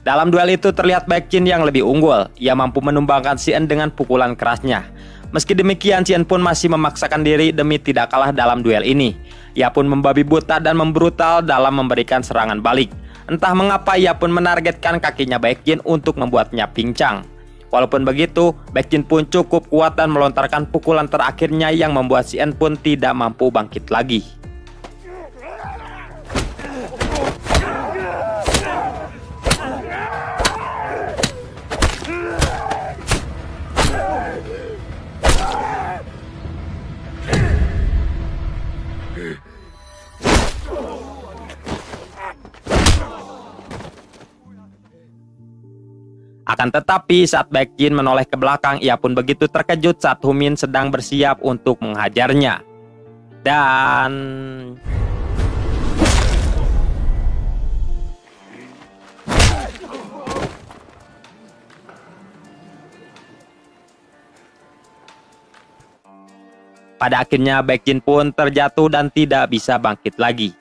Dalam duel itu terlihat Baekjin yang lebih unggul. Ia mampu menumbangkan Si Eun dengan pukulan kerasnya. Meski demikian, Si Eun pun masih memaksakan diri demi tidak kalah dalam duel ini. Ia pun membabi buta dan membrutal dalam memberikan serangan balik. Entah mengapa ia pun menargetkan kakinya Baekjin untuk membuatnya pincang. Walaupun begitu, Baekjin pun cukup kuat dan melontarkan pukulan terakhirnya yang membuat Si Eun pun tidak mampu bangkit lagi. Akan tetapi saat Baekjin menoleh ke belakang, ia pun begitu terkejut saat Humin sedang bersiap untuk menghajarnya. Dan pada akhirnya Baekjin pun terjatuh dan tidak bisa bangkit lagi.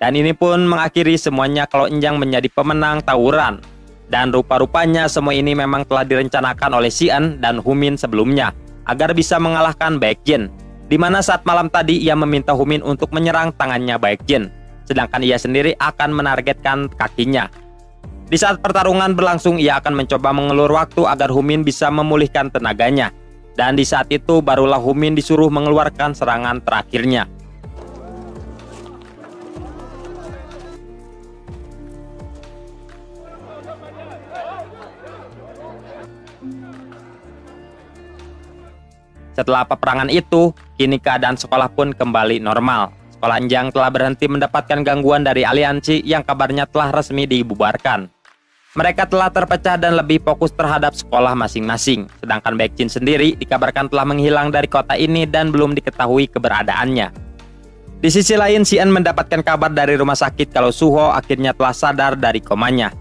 Dan ini pun mengakhiri semuanya kalau Enjang menjadi pemenang tawuran. Dan rupa-rupanya semua ini memang telah direncanakan oleh Si Eun dan Humin sebelumnya agar bisa mengalahkan Baekjin. Di mana saat malam tadi ia meminta Humin untuk menyerang tangannya Baekjin, sedangkan ia sendiri akan menargetkan kakinya. Di saat pertarungan berlangsung, ia akan mencoba mengelur waktu agar Humin bisa memulihkan tenaganya. Dan di saat itu barulah Humin disuruh mengeluarkan serangan terakhirnya. Setelah peperangan itu, kini keadaan sekolah pun kembali normal. Sekolah Enjang telah berhenti mendapatkan gangguan dari aliansi yang kabarnya telah resmi dibubarkan. Mereka telah terpecah dan lebih fokus terhadap sekolah masing-masing. Sedangkan Baekjin sendiri dikabarkan telah menghilang dari kota ini dan belum diketahui keberadaannya. Di sisi lain, Si Eun mendapatkan kabar dari rumah sakit kalau Suho akhirnya telah sadar dari komanya.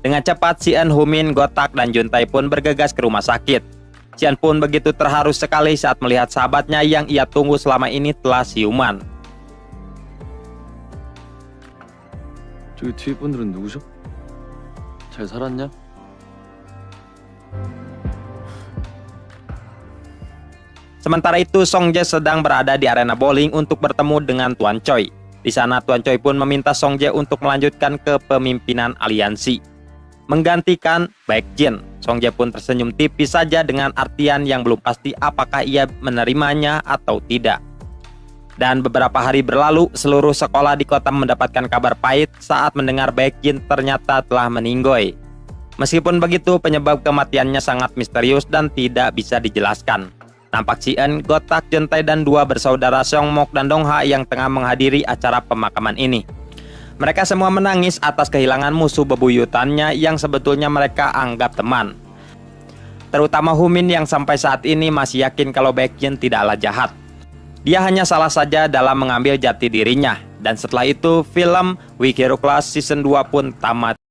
Dengan cepat, Si Eun, Humin, Gotak, dan Juntae pun bergegas ke rumah sakit. Si Eun pun begitu terharu sekali saat melihat sahabatnya yang ia tunggu selama ini telah siuman. 저기 뒤에 분들은 누구죠? 잘 살았냐? Sementara itu, Song Jae sedang berada di arena bowling untuk bertemu dengan Tuan Choi. Di sana Tuan Choi pun meminta Song Jae untuk melanjutkan kepemimpinan aliansi, menggantikan Baekjin. Song Jae pun tersenyum tipis saja dengan artian yang belum pasti apakah ia menerimanya atau tidak. Dan beberapa hari berlalu, seluruh sekolah di kota mendapatkan kabar pahit saat mendengar Baekjin ternyata telah meninggoy. Meskipun begitu, penyebab kematiannya sangat misterius dan tidak bisa dijelaskan. Nampak Si Eun, Gotak, Juntae, dan dua bersaudara Seongmok dan Dongha yang tengah menghadiri acara pemakaman ini. Mereka semua menangis atas kehilangan musuh bebuyutannya yang sebetulnya mereka anggap teman. Terutama Humin yang sampai saat ini masih yakin kalau Baekjin tidaklah jahat. Dia hanya salah saja dalam mengambil jati dirinya. Dan setelah itu, film We Hero Class Season 2 pun tamat.